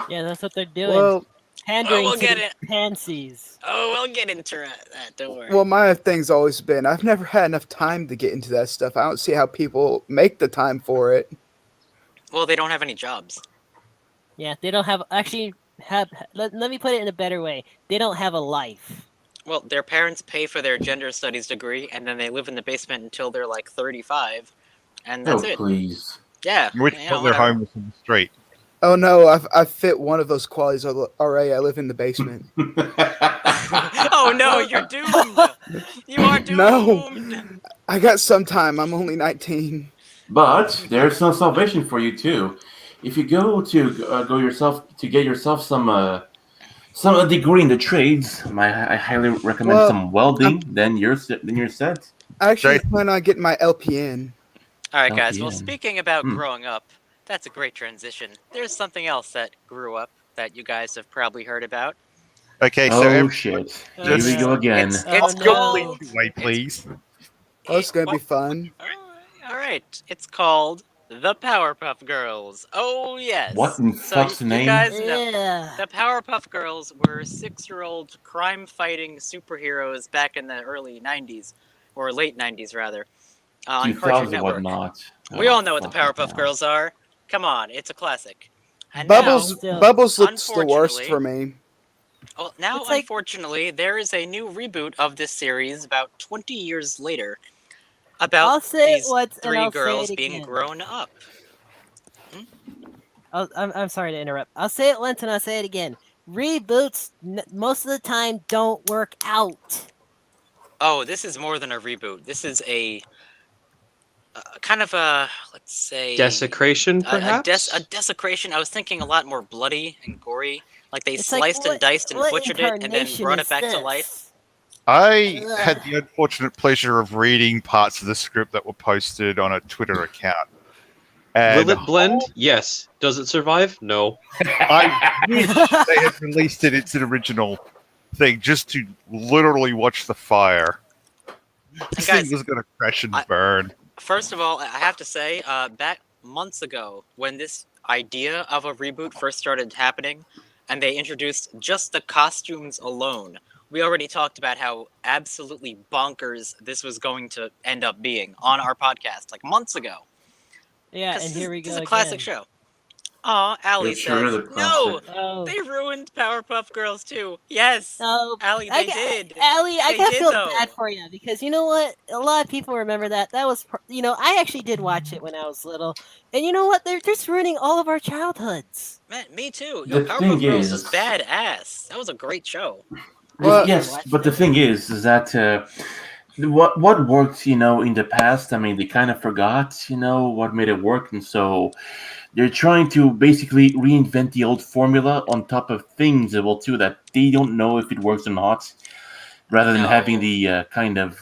Speaker 4: Yeah, that's what they're doing.
Speaker 3: Well,
Speaker 4: Pandering
Speaker 2: we'll
Speaker 4: to
Speaker 2: get
Speaker 4: the
Speaker 2: it.
Speaker 4: pansies.
Speaker 2: Oh, we'll get into that. Don't worry.
Speaker 3: well, my thing's always been I've never had enough time to get into that stuff. I don't see how people make the time for it.
Speaker 2: Well, they don't have any jobs.
Speaker 4: Yeah, they don't have let me put it in a better way. They don't have a life.
Speaker 2: Well, their parents pay for their gender studies degree, and then they live in the basement until they're like 35, and that's
Speaker 5: Oh,
Speaker 2: it.
Speaker 5: please.
Speaker 2: Yeah.
Speaker 1: Which
Speaker 2: you know,
Speaker 1: put their
Speaker 2: whatever.
Speaker 1: homeless in the street.
Speaker 3: Oh no, I've fit one of those qualities already. I live in the basement.
Speaker 2: Oh no, you're doomed. You are doomed.
Speaker 3: No. I got some time. I'm only 19.
Speaker 5: But there's some salvation for you too. If you go to get yourself some degree in the trades, I highly recommend
Speaker 3: Well,
Speaker 5: some welding. Then you're set.
Speaker 3: I actually
Speaker 1: Jason.
Speaker 3: plan on getting my LPN.
Speaker 2: All right, guys. Well,
Speaker 5: LPN.
Speaker 2: speaking about
Speaker 5: Hmm.
Speaker 2: growing up, that's a great transition. There's something else that grew up that you guys have probably heard about.
Speaker 1: Okay, so
Speaker 5: Oh shit! Here we go again.
Speaker 2: It's
Speaker 4: Oh,
Speaker 2: called.
Speaker 4: no.
Speaker 1: way, please.
Speaker 3: Oh, it's gonna be fun.
Speaker 2: All right. It's called the Powerpuff Girls. Oh yes.
Speaker 5: What in
Speaker 2: So
Speaker 5: fuck's
Speaker 2: you
Speaker 5: name?
Speaker 2: guys know.
Speaker 4: Yeah.
Speaker 2: The Powerpuff Girls were 6-year-old crime-fighting superheroes back in the early 90s, or late 90s rather, on Cartoon
Speaker 5: 2000
Speaker 2: Network.
Speaker 5: whatnot.
Speaker 2: We
Speaker 5: Oh,
Speaker 2: all know what the
Speaker 5: fuck
Speaker 2: Powerpuff
Speaker 5: yeah.
Speaker 2: Girls are. Come on, it's a classic. And
Speaker 3: Bubbles,
Speaker 4: Still-
Speaker 3: Bubbles looks the worst
Speaker 2: unfortunately-
Speaker 3: for me.
Speaker 2: now
Speaker 4: It's like-
Speaker 2: unfortunately, there is a new reboot of this series about 20 years later
Speaker 4: I'll
Speaker 2: about
Speaker 4: say it
Speaker 2: these
Speaker 4: once and
Speaker 2: three
Speaker 4: I'll say
Speaker 2: girls
Speaker 4: it
Speaker 2: being
Speaker 4: again.
Speaker 2: grown up.
Speaker 4: I'm sorry to interrupt. I'll say it once and I'll say it again. reboots most of the time don't work out.
Speaker 2: Oh, this is more than a reboot. This is a kind of a, let's say,
Speaker 6: Desecration,
Speaker 2: a
Speaker 6: perhaps.
Speaker 2: desecration. I was thinking a lot more bloody and gory. Like they
Speaker 4: It's like
Speaker 2: sliced and diced and
Speaker 4: what
Speaker 2: butchered it and then
Speaker 4: incarnation
Speaker 2: brought
Speaker 4: is
Speaker 2: it back to life.
Speaker 4: this?
Speaker 1: I
Speaker 4: Ugh.
Speaker 1: had the unfortunate pleasure of reading parts of the script that were posted on a Twitter account. And
Speaker 6: Will it blend? Yes. Does it survive? No.
Speaker 1: I wish they had released it its original thing just to literally watch the fire. This
Speaker 2: guys,
Speaker 1: thing was going to crash and
Speaker 2: I-
Speaker 1: burn.
Speaker 2: First of all, I have to say, back months ago, when this idea of a reboot first started happening, and they introduced just the costumes alone, we already talked about how absolutely bonkers this was going to end up being on our podcast, like months ago.
Speaker 4: Yeah,
Speaker 2: 'Cause
Speaker 4: and
Speaker 2: this
Speaker 4: here we
Speaker 2: this
Speaker 4: go
Speaker 2: is a classic
Speaker 4: again.
Speaker 2: show. Aw, Allie
Speaker 5: It sure is
Speaker 2: says,
Speaker 5: a
Speaker 2: no,
Speaker 5: classic.
Speaker 4: Oh,
Speaker 2: they ruined Powerpuff Girls too. Yes,
Speaker 4: no,
Speaker 2: Allie, they did.
Speaker 4: Allie, I
Speaker 2: They
Speaker 4: gotta
Speaker 2: did,
Speaker 4: feel
Speaker 2: though.
Speaker 4: bad for you because you know what? A lot of people remember that. That was, I actually did watch it when I was little, and you know what? They're just ruining all of our childhoods.
Speaker 2: Man, me too. Yo,
Speaker 5: The thing
Speaker 2: Powerpuff Girls was
Speaker 5: is-
Speaker 2: badass. That was a great show.
Speaker 3: Well,
Speaker 5: yes,
Speaker 4: watched
Speaker 5: but the
Speaker 4: it.
Speaker 5: thing is that what worked, in the past. I mean, they kind of forgot, what made it work, and so they're trying to basically reinvent the old formula on top of things too that they don't know if it works or not, rather than having
Speaker 2: No.
Speaker 5: the kind of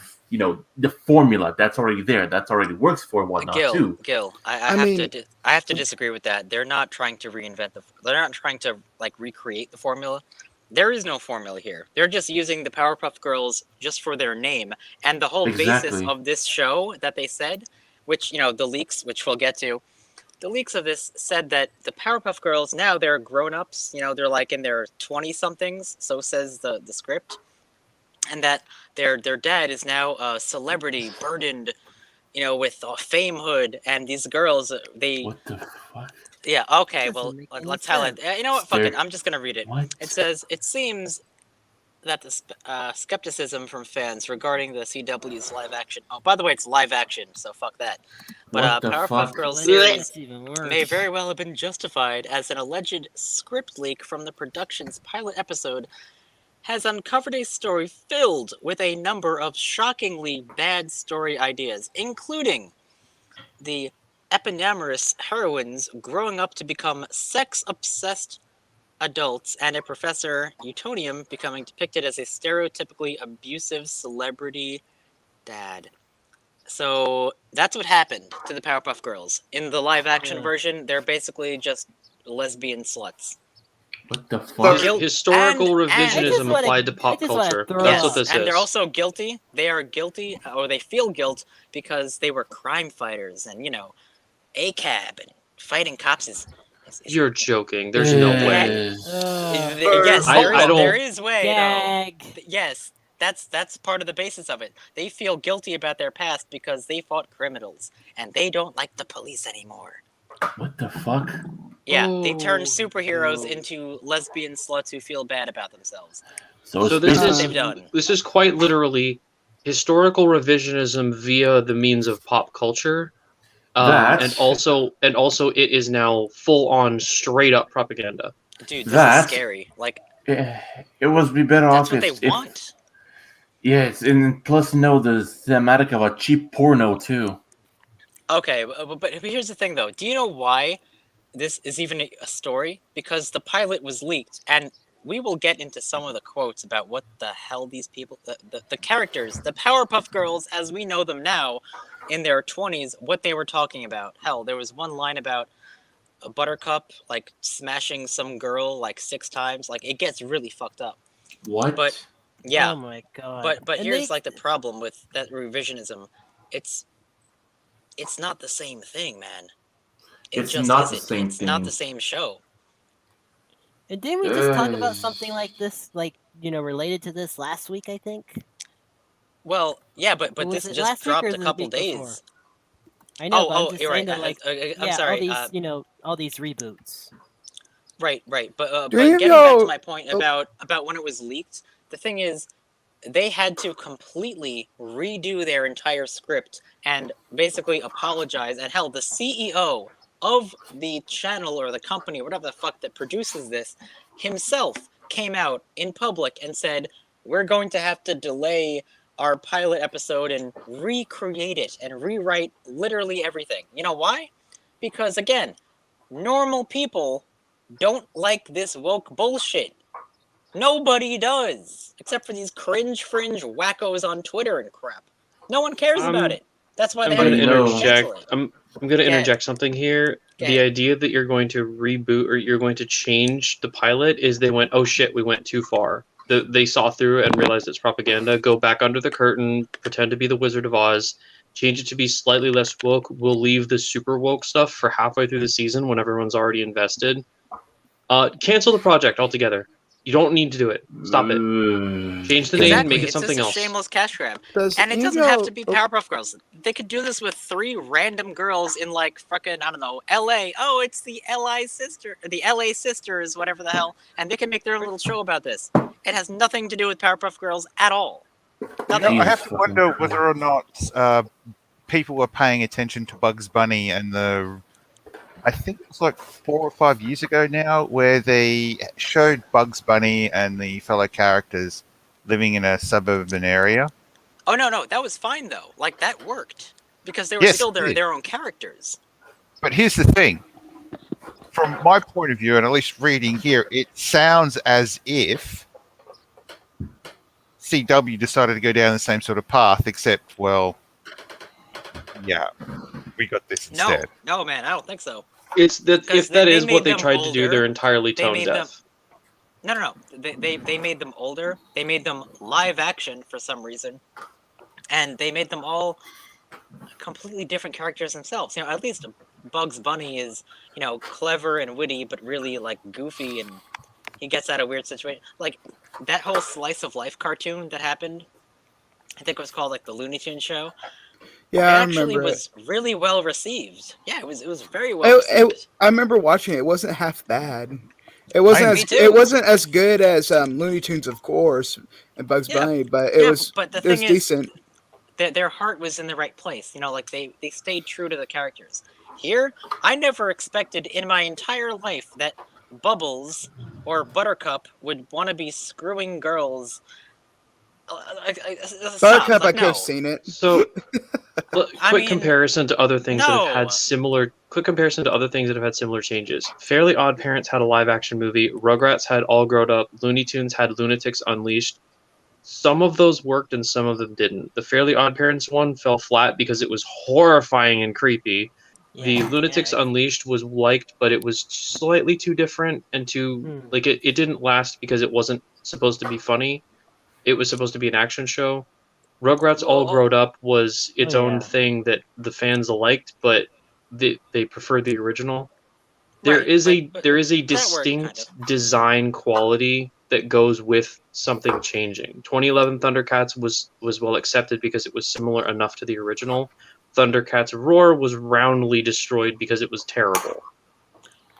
Speaker 5: the formula that's already there, that's already works for whatnot too.
Speaker 2: Gil, I
Speaker 3: I
Speaker 2: have
Speaker 3: mean-
Speaker 2: to I have to disagree with that. They're not trying to reinvent they're not trying to like recreate the formula. There is no formula here. They're just using the Powerpuff Girls just for their name, and the whole basis
Speaker 5: Exactly.
Speaker 2: of this show that they said, which the leaks, which we'll get to, the leaks of this said that the Powerpuff Girls now they're grown-ups. They're like in their 20-somethings. So says the script, and that their dad is now a celebrity burdened, with famehood, and these girls they.
Speaker 5: What the fuck?
Speaker 2: Yeah, okay,
Speaker 4: Doesn't
Speaker 2: well,
Speaker 4: make any
Speaker 2: let's highlight.
Speaker 4: sense.
Speaker 2: You know what? Fuck it.
Speaker 5: They're-
Speaker 2: I'm just going to read it.
Speaker 5: What?
Speaker 2: It says, it seems that the skepticism from fans regarding the CW's live action. Oh, by the way, it's live action, so fuck that. But
Speaker 5: What the
Speaker 2: Powerpuff
Speaker 5: fuck?
Speaker 2: Girls
Speaker 4: Well,
Speaker 2: series
Speaker 4: it's even worse.
Speaker 2: may very well have been justified, as an alleged script leak from the production's pilot episode has uncovered a story filled with a number of shockingly bad story ideas, including the eponymous heroines growing up to become sex-obsessed adults, and a Professor Utonium becoming depicted as a stereotypically abusive celebrity dad. So that's what happened to the Powerpuff Girls. In the live-action
Speaker 4: Yeah.
Speaker 2: version, they're basically just lesbian sluts.
Speaker 5: What the fuck?
Speaker 2: Guilt-
Speaker 6: Historical
Speaker 2: and-
Speaker 4: I just
Speaker 6: revisionism
Speaker 4: wanna-
Speaker 6: applied to
Speaker 4: I
Speaker 6: pop
Speaker 4: just wanna
Speaker 6: culture.
Speaker 4: throw
Speaker 6: That's
Speaker 4: out-
Speaker 6: what this
Speaker 2: and
Speaker 6: is.
Speaker 2: they're also guilty. They are guilty, or they feel guilt because they were crime fighters, and ACAB and fighting cops is.
Speaker 6: You're joking. There's no way.
Speaker 4: Ugh.
Speaker 2: Yes,
Speaker 6: I
Speaker 2: there is,
Speaker 6: don't-
Speaker 2: there is way. though.
Speaker 4: Gag.
Speaker 2: Yes, that's part of the basis of it. They feel guilty about their past because they fought criminals, and they don't like the police anymore.
Speaker 5: What the fuck?
Speaker 2: Yeah, they turn
Speaker 6: Oh,
Speaker 2: superheroes
Speaker 6: no.
Speaker 2: into lesbian sluts who feel bad about themselves.
Speaker 5: So
Speaker 6: So
Speaker 5: it's
Speaker 6: this
Speaker 2: That's what
Speaker 6: is
Speaker 2: they've done.
Speaker 6: this is quite literally historical revisionism via the means of pop culture,
Speaker 5: That-
Speaker 6: and also it is now full on straight up propaganda.
Speaker 2: Dude, this
Speaker 5: That-
Speaker 2: is scary. Like,
Speaker 5: it was be better
Speaker 2: that's
Speaker 5: off
Speaker 2: what they
Speaker 5: if
Speaker 2: want.
Speaker 5: yes, and plus the thematic of a cheap porno too.
Speaker 2: Okay, but here's the thing, though. Do you know why this is even a story? Because the pilot was leaked, and we will get into some of the quotes about what the hell these people, the characters, the Powerpuff Girls, as we know them now, in their 20s, what they were talking about. Hell, there was one line about a Buttercup, like, smashing some girl, like, 6 times. Like, it gets really fucked up.
Speaker 5: What?
Speaker 2: But- Yeah,
Speaker 4: Oh my god.
Speaker 2: but
Speaker 4: And
Speaker 2: here's,
Speaker 4: they-
Speaker 2: like, the problem with that revisionism. It's not the same thing, man. It
Speaker 5: It's
Speaker 2: just
Speaker 5: not the
Speaker 2: isn't.
Speaker 5: same
Speaker 2: It's not
Speaker 5: thing.
Speaker 2: the same show.
Speaker 4: And didn't we just talk about
Speaker 5: Ugh.
Speaker 4: something like this, like related to this last week? I think.
Speaker 2: Well, yeah, but
Speaker 4: Was
Speaker 2: this
Speaker 4: it
Speaker 2: just
Speaker 4: last week or
Speaker 2: dropped a
Speaker 4: the
Speaker 2: couple
Speaker 4: week before?
Speaker 2: days.
Speaker 4: I know, but
Speaker 2: Oh,
Speaker 4: I'm just
Speaker 2: you're
Speaker 4: saying
Speaker 2: right.
Speaker 4: that, like,
Speaker 2: I'm
Speaker 4: yeah,
Speaker 2: sorry.
Speaker 4: all these, all these reboots.
Speaker 2: Right. But
Speaker 3: Do any of
Speaker 2: getting back to
Speaker 3: y'all-
Speaker 2: my point
Speaker 3: oh.
Speaker 2: about when it was leaked, the thing is, they had to completely redo their entire script and basically apologize. And hell, the CEO of the channel or the company, whatever the fuck that produces this, himself came out in public and said, we're going to have to delay our pilot episode and recreate it and rewrite literally everything. You know why? Because, again, normal people don't like this woke bullshit. Nobody does, except for these cringe fringe wackos on Twitter and crap. No one cares about it. That's why
Speaker 6: I'm
Speaker 2: they
Speaker 6: going
Speaker 2: have
Speaker 6: to
Speaker 2: to
Speaker 5: know.
Speaker 6: interject.
Speaker 2: cancel it.
Speaker 6: I'm going to
Speaker 2: Go ahead.
Speaker 6: interject something here.
Speaker 2: Go
Speaker 6: The
Speaker 2: ahead.
Speaker 6: idea that you're going to reboot or you're going to change the pilot is they went, oh shit, we went too far. They saw through it and realized it's propaganda. Go back under the curtain, pretend to be the Wizard of Oz, change it to be slightly less woke. We'll leave the super woke stuff for halfway through the season when everyone's already invested. Cancel the project altogether. You don't need to do it. Stop it. Change the name,
Speaker 2: Exactly.
Speaker 6: make it
Speaker 2: It's
Speaker 6: something
Speaker 2: just a
Speaker 6: else.
Speaker 2: shameless cash grab.
Speaker 3: Does
Speaker 2: And it
Speaker 3: any of
Speaker 2: doesn't have
Speaker 3: y'all-
Speaker 2: to be Powerpuff Girls. They could do this with 3 random girls in like fucking, I don't know, LA. Oh, it's the LA sisters, whatever the hell. And they can make their own little show about this. It has nothing to do with Powerpuff Girls at all. Nothing.
Speaker 1: I have
Speaker 5: Jesus
Speaker 1: to wonder
Speaker 5: fucking
Speaker 1: whether or not people were paying attention to Bugs Bunny and I think it was like 4 or 5 years ago now, where they showed Bugs Bunny and the fellow characters living in a suburban area.
Speaker 2: Oh, no, that was fine though. Like, that worked. Because they were
Speaker 1: Yes,
Speaker 2: still
Speaker 1: it did.
Speaker 2: their own characters.
Speaker 1: But here's the thing. From my point of view, and at least reading here, it sounds as if CW decided to go down the same sort of path, except, well, yeah, we got this instead.
Speaker 2: No, man, I don't think so.
Speaker 6: It's that
Speaker 2: Because
Speaker 6: if that
Speaker 2: they
Speaker 6: is
Speaker 2: made
Speaker 6: what they
Speaker 2: them
Speaker 6: tried to do, they're
Speaker 2: older.
Speaker 6: entirely
Speaker 2: They
Speaker 6: tone
Speaker 2: made
Speaker 6: deaf.
Speaker 2: No. They made them older. They made them live action for some reason, and they made them all completely different characters themselves. You know, at least Bugs Bunny is, you know, clever and witty, but really like goofy, and he gets out of weird situations. Like that whole slice of life cartoon that happened. I think it was called like the Looney Tunes show.
Speaker 3: Yeah,
Speaker 2: It
Speaker 3: I
Speaker 2: actually
Speaker 3: remember
Speaker 2: was really well received. Yeah, it was very well received.
Speaker 3: I remember watching it. It wasn't half bad. It wasn't
Speaker 1: Me
Speaker 3: as
Speaker 2: too.
Speaker 3: it wasn't as good as Looney Tunes, of course, and Bugs
Speaker 2: Yeah,
Speaker 3: Bunny, but it was
Speaker 2: but the
Speaker 3: it was
Speaker 2: thing is,
Speaker 3: decent.
Speaker 2: their heart was in the right place. You know, like they stayed true to the characters. Here, I never expected in my entire life that Bubbles or Buttercup would want to be screwing girls.
Speaker 3: Buttercup, I could
Speaker 2: no.
Speaker 3: have seen it.
Speaker 6: So,
Speaker 2: I
Speaker 6: quick
Speaker 2: mean,
Speaker 6: comparison to other things that have
Speaker 2: no.
Speaker 6: had similar. Quick comparison to other things that have had similar changes. Fairly Odd Parents had a live action movie. Rugrats had All Grown Up. Looney Tunes had Lunatics Unleashed. Some of those worked and some of them didn't. The Fairly Odd Parents one fell flat because it was horrifying and creepy. The Lunatics Unleashed was liked, but it was slightly too different and too like it didn't last because it wasn't supposed to be funny. It was supposed to be an action show. Rugrats All Grown Up was its own thing that the fans liked, but they preferred the original. There
Speaker 2: Right,
Speaker 6: is
Speaker 2: but
Speaker 6: there is a
Speaker 2: that worked, kind
Speaker 6: distinct design quality that goes with something changing. 2011 Thundercats was well accepted because it was similar enough to the original. Thundercats Roar was roundly destroyed because it was terrible.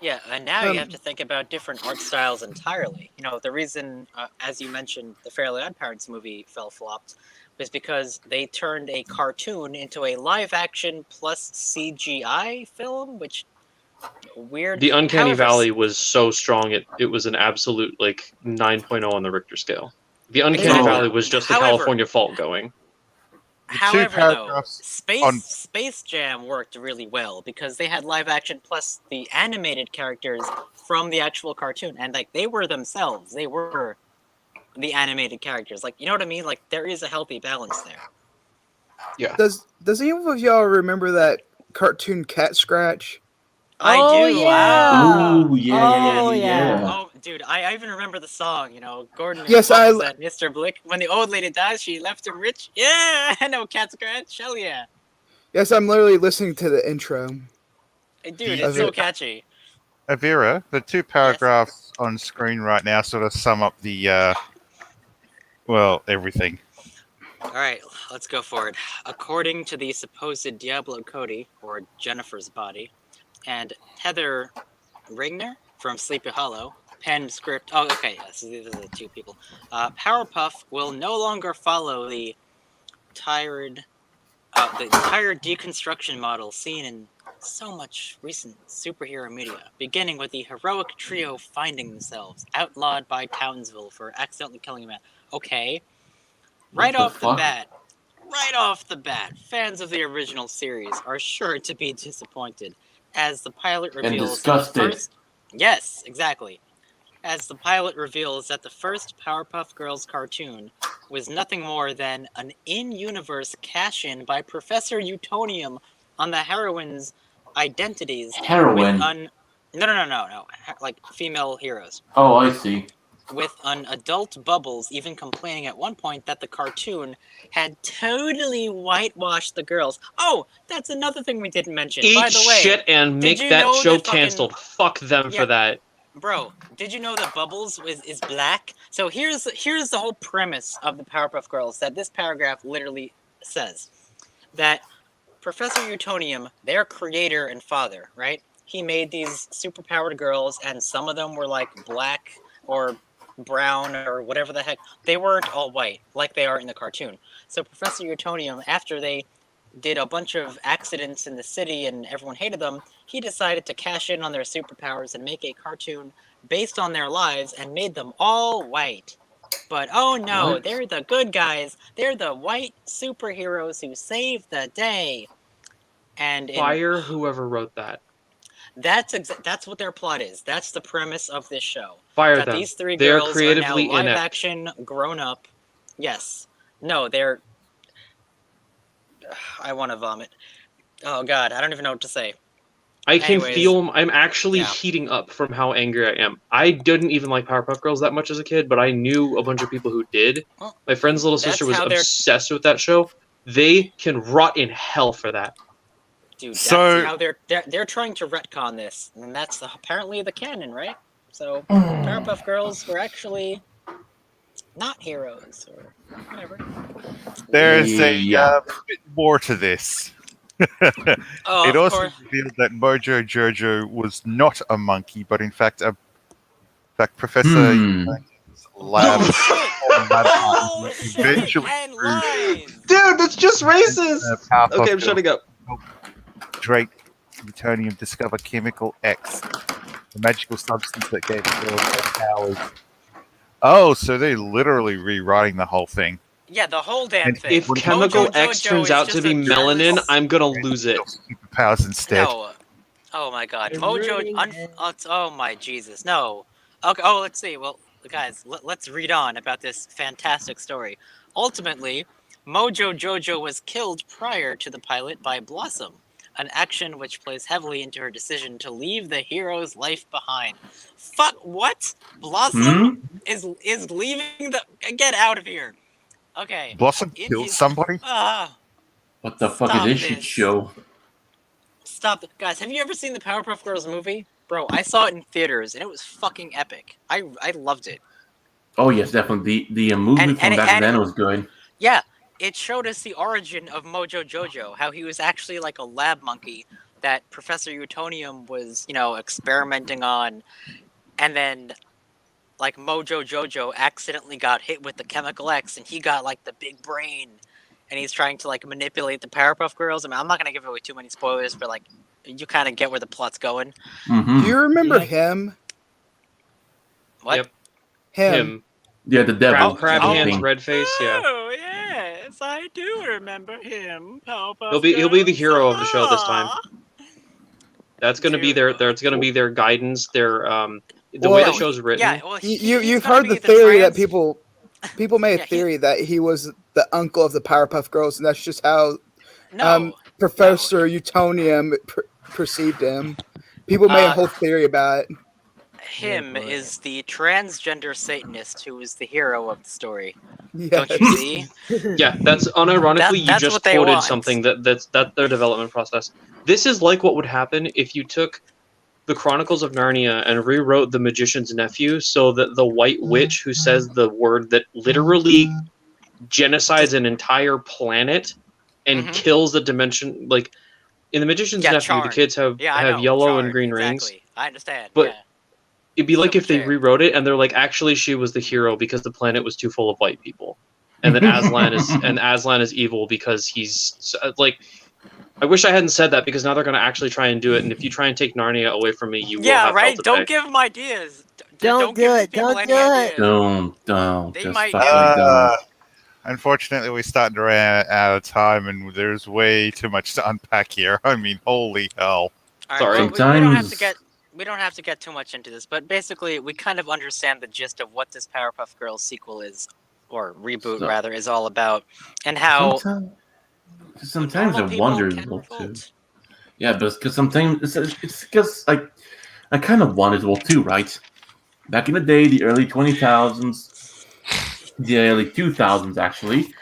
Speaker 2: Yeah, and now you have to think about different art styles entirely. You know, the reason, as you mentioned, the Fairly Odd Parents movie fell flopped was because they turned a cartoon into a live-action plus CGI film, which weird.
Speaker 6: The Uncanny
Speaker 2: However,
Speaker 6: Valley was so strong it was an absolute like 9.0 on the Richter scale. The Uncanny
Speaker 2: Exactly.
Speaker 6: Valley was just the
Speaker 2: However-
Speaker 6: California Fault going.
Speaker 2: However, though,
Speaker 1: paragraphs
Speaker 2: Space Jam worked really well because they had live action plus the animated characters from the actual cartoon, and like they were themselves. They were the animated characters. Like, you know what I mean? Like there is a healthy balance there.
Speaker 3: Does anyone of y'all remember that cartoon Cat Scratch?
Speaker 2: I
Speaker 4: Oh,
Speaker 2: do.
Speaker 4: yeah.
Speaker 5: Ooh,
Speaker 4: Oh,
Speaker 5: yeah.
Speaker 4: yeah.
Speaker 2: Oh, dude, I even remember the song. You know, Gordon.
Speaker 3: Yes,
Speaker 2: Bubbles and Mr. Blick. When the old lady dies, she left him rich. Yeah, I know Cat Scratch. Hell yeah.
Speaker 3: Yes, I'm literally listening to the intro.
Speaker 2: Hey, dude,
Speaker 1: Yeah.
Speaker 2: it's so catchy.
Speaker 1: Avira, the 2 paragraphs on screen right now sort of sum up the, everything.
Speaker 2: All right, let's go for it. According to the supposed Diablo Cody, or Jennifer's body, and Heather Ringner from Sleepy Hollow, penned script. Oh, okay, yes, these are the 2 people. Powerpuff will no longer follow the tired deconstruction model seen in so much recent superhero media, beginning with the heroic trio finding themselves outlawed by Townsville for accidentally killing a man. Okay, right
Speaker 5: What the
Speaker 2: off the
Speaker 5: fuck?
Speaker 2: bat, right off the bat, fans of the original series are sure to be disappointed, as the pilot
Speaker 5: And
Speaker 2: reveals that the
Speaker 5: disgusted.
Speaker 2: first. Yes, exactly. As the pilot reveals that the first Powerpuff Girls cartoon was nothing more than an in-universe cash-in by Professor Utonium on the heroines' identities
Speaker 5: Heroin.
Speaker 2: No, like female heroes.
Speaker 5: Oh, I see.
Speaker 2: With an adult Bubbles even complaining at one point that the cartoon had totally whitewashed the girls. Oh, that's another thing we didn't mention.
Speaker 6: Eat
Speaker 2: By the way,
Speaker 6: shit and
Speaker 2: did
Speaker 6: make
Speaker 2: you
Speaker 6: that
Speaker 2: know
Speaker 6: show
Speaker 2: that fucking-
Speaker 6: canceled. Fuck them
Speaker 2: Yeah.
Speaker 6: for that.
Speaker 2: bro, did you know that Bubbles is black? So here's the whole premise of the Powerpuff Girls that this paragraph literally says. That Professor Utonium, their creator and father, right? He made these superpowered girls, and some of them were like black or brown or whatever the heck. They weren't all white like they are in the cartoon. So Professor Utonium, after they did a bunch of accidents in the city and everyone hated them, he decided to cash in on their superpowers and make a cartoon based on their lives and made them all white. But oh no,
Speaker 5: What?
Speaker 2: they're the good guys. They're the white superheroes who save the day. And
Speaker 6: Fire whoever wrote that.
Speaker 2: that's what their plot is. That's the premise of this show.
Speaker 6: Fire
Speaker 2: That
Speaker 6: them.
Speaker 2: these three
Speaker 6: They're
Speaker 2: girls are now
Speaker 6: creatively
Speaker 2: live
Speaker 6: inept.
Speaker 2: action, grown up. Yes. No, they're. I want to vomit. Oh god, I don't even know what to say.
Speaker 6: I can
Speaker 2: Anyways,
Speaker 6: feel I'm actually
Speaker 2: yeah.
Speaker 6: heating up from how angry I am. I didn't even like Powerpuff Girls that much as a kid, but I knew a bunch of people who did.
Speaker 2: Well,
Speaker 6: My friend's little
Speaker 2: that's
Speaker 6: sister was
Speaker 2: how they're-
Speaker 6: obsessed with that show. They can rot in hell for that.
Speaker 2: Dude, that's
Speaker 1: So-
Speaker 2: how they're trying to retcon this, and that's apparently the canon, right? So Powerpuff Girls were actually not heroes or whatever.
Speaker 1: There's
Speaker 5: Yeah.
Speaker 1: a bit more to this.
Speaker 2: Oh,
Speaker 1: It
Speaker 2: of
Speaker 1: also
Speaker 2: course.
Speaker 1: revealed that Mojo Jojo was not a monkey, but in fact Professor lab.
Speaker 2: Oh shit!
Speaker 1: Eventually
Speaker 2: And
Speaker 1: grew
Speaker 2: lines.
Speaker 6: Dude, that's just racist!
Speaker 1: Powerpuff
Speaker 6: Okay, I'm
Speaker 1: Girls
Speaker 6: shutting up.
Speaker 1: Drake Plutonium discover chemical X, the magical substance that gave the girls their powers. Oh, so they're literally rewriting the whole thing.
Speaker 2: Yeah, the whole damn
Speaker 1: And
Speaker 2: thing.
Speaker 6: If
Speaker 1: Mojo
Speaker 6: Chemical
Speaker 2: Jojo
Speaker 6: X turns
Speaker 2: is
Speaker 6: out to
Speaker 2: just
Speaker 6: be
Speaker 2: a
Speaker 6: melanin,
Speaker 2: jealous-
Speaker 6: I'm gonna lose it.
Speaker 1: Superpowers instead.
Speaker 2: No. Oh my god.
Speaker 4: You're
Speaker 2: Mojo.
Speaker 4: ruining it.
Speaker 2: Oh my Jesus. No. Okay. Oh, let's see. Well, guys, let's read on about this fantastic story. Ultimately, Mojo Jojo was killed prior to the pilot by Blossom, an action which plays heavily into her decision to leave the hero's life behind. Fuck. What? Blossom is leaving the. Get out of here. Okay.
Speaker 1: Blossom
Speaker 2: In
Speaker 1: killed
Speaker 2: his-
Speaker 1: somebody?
Speaker 2: Ah.
Speaker 5: What the fuck
Speaker 2: Stop
Speaker 5: is this shit
Speaker 2: this.
Speaker 5: show?
Speaker 2: Stop. Guys, have you ever seen the Powerpuff Girls movie? Bro, I saw it in theaters, and it was fucking epic. I loved it.
Speaker 5: Oh yes, definitely. The movie
Speaker 2: And-
Speaker 5: from
Speaker 2: and-
Speaker 5: back
Speaker 2: and-
Speaker 5: then was good.
Speaker 2: Yeah, it showed us the origin of Mojo Jojo, how he was actually like a lab monkey that Professor Utonium was, experimenting on, and then like Mojo Jojo accidentally got hit with the chemical X, and he got like the big brain, and he's trying to like manipulate the Powerpuff Girls. I mean, I'm not gonna give away too many spoilers, but like you kind of get where the plot's going.
Speaker 3: Do you remember
Speaker 4: Yeah.
Speaker 3: him?
Speaker 2: What?
Speaker 6: Yep.
Speaker 3: Him.
Speaker 6: Him.
Speaker 5: Yeah, the devil.
Speaker 6: Crab
Speaker 2: oh,
Speaker 6: hands,
Speaker 5: thing.
Speaker 6: red face, yeah.
Speaker 2: Oh yes, I do remember him. Powerpuff
Speaker 6: He'll be the
Speaker 2: Girls.
Speaker 6: hero of the show this time.
Speaker 2: Ah.
Speaker 6: That's gonna be their guidance, their the
Speaker 3: Well,
Speaker 6: way the show's written.
Speaker 2: Yeah, well,
Speaker 3: You've heard the theory that people made
Speaker 2: Yeah,
Speaker 3: a theory that he was the uncle of the Powerpuff Girls, and that's just how
Speaker 2: No,
Speaker 3: Professor Utonium perceived him. People made a whole theory about it.
Speaker 2: him is the transgender Satanist who is the hero of the story.
Speaker 3: Yes.
Speaker 2: Don't you see?
Speaker 6: Yeah, that's unironically
Speaker 2: That's
Speaker 6: you
Speaker 2: what
Speaker 6: just
Speaker 2: they
Speaker 6: quoted
Speaker 2: want.
Speaker 6: something that's their development process. This is like what would happen if you took the Chronicles of Narnia and rewrote the Magician's Nephew so that the White Witch who says the word that literally genocides an entire planet and
Speaker 2: Mhm.
Speaker 6: kills the dimension, like in the Magician's
Speaker 2: Yeah,
Speaker 6: Nephew,
Speaker 2: Charn.
Speaker 6: the kids have
Speaker 2: Yeah, I know.
Speaker 6: yellow and
Speaker 2: Charn,
Speaker 6: green rings.
Speaker 2: exactly. I understand.
Speaker 6: But-
Speaker 2: yeah.
Speaker 6: It'd be like if they
Speaker 2: Silver chair.
Speaker 6: rewrote it and they're like, actually, she was the hero because the planet was too full of white people, and then Aslan is evil because he's like, I wish I hadn't said that because now they're going to actually try and do it. And if you try and take Narnia away from me, you will
Speaker 2: Yeah,
Speaker 6: have
Speaker 2: right.
Speaker 6: hell to
Speaker 2: Don't
Speaker 6: pay.
Speaker 2: give them ideas.
Speaker 4: Don't do
Speaker 2: give these
Speaker 4: it,
Speaker 2: people
Speaker 4: don't
Speaker 2: any
Speaker 4: do it.
Speaker 2: ideas.
Speaker 5: Don't.
Speaker 2: They
Speaker 5: Just
Speaker 2: might do
Speaker 5: fucking don't.
Speaker 1: Unfortunately, we're starting to run out of time, and there's way too much to unpack here. I mean, holy hell!
Speaker 2: All right,
Speaker 6: Sorry.
Speaker 2: well, we don't have to
Speaker 5: Sometimes-
Speaker 2: get too much into this, but basically, we kind of understand the gist of what this Powerpuff Girls sequel is, or reboot
Speaker 5: So-
Speaker 2: rather, is all about, and how
Speaker 5: Sometimes I
Speaker 2: normal people
Speaker 5: wonder
Speaker 2: can
Speaker 5: though too.
Speaker 2: revolt.
Speaker 5: Yeah, but because sometimes it's because I kind of wondered well too, right? Back in the day, the early 20,000s, the early 2000s actually,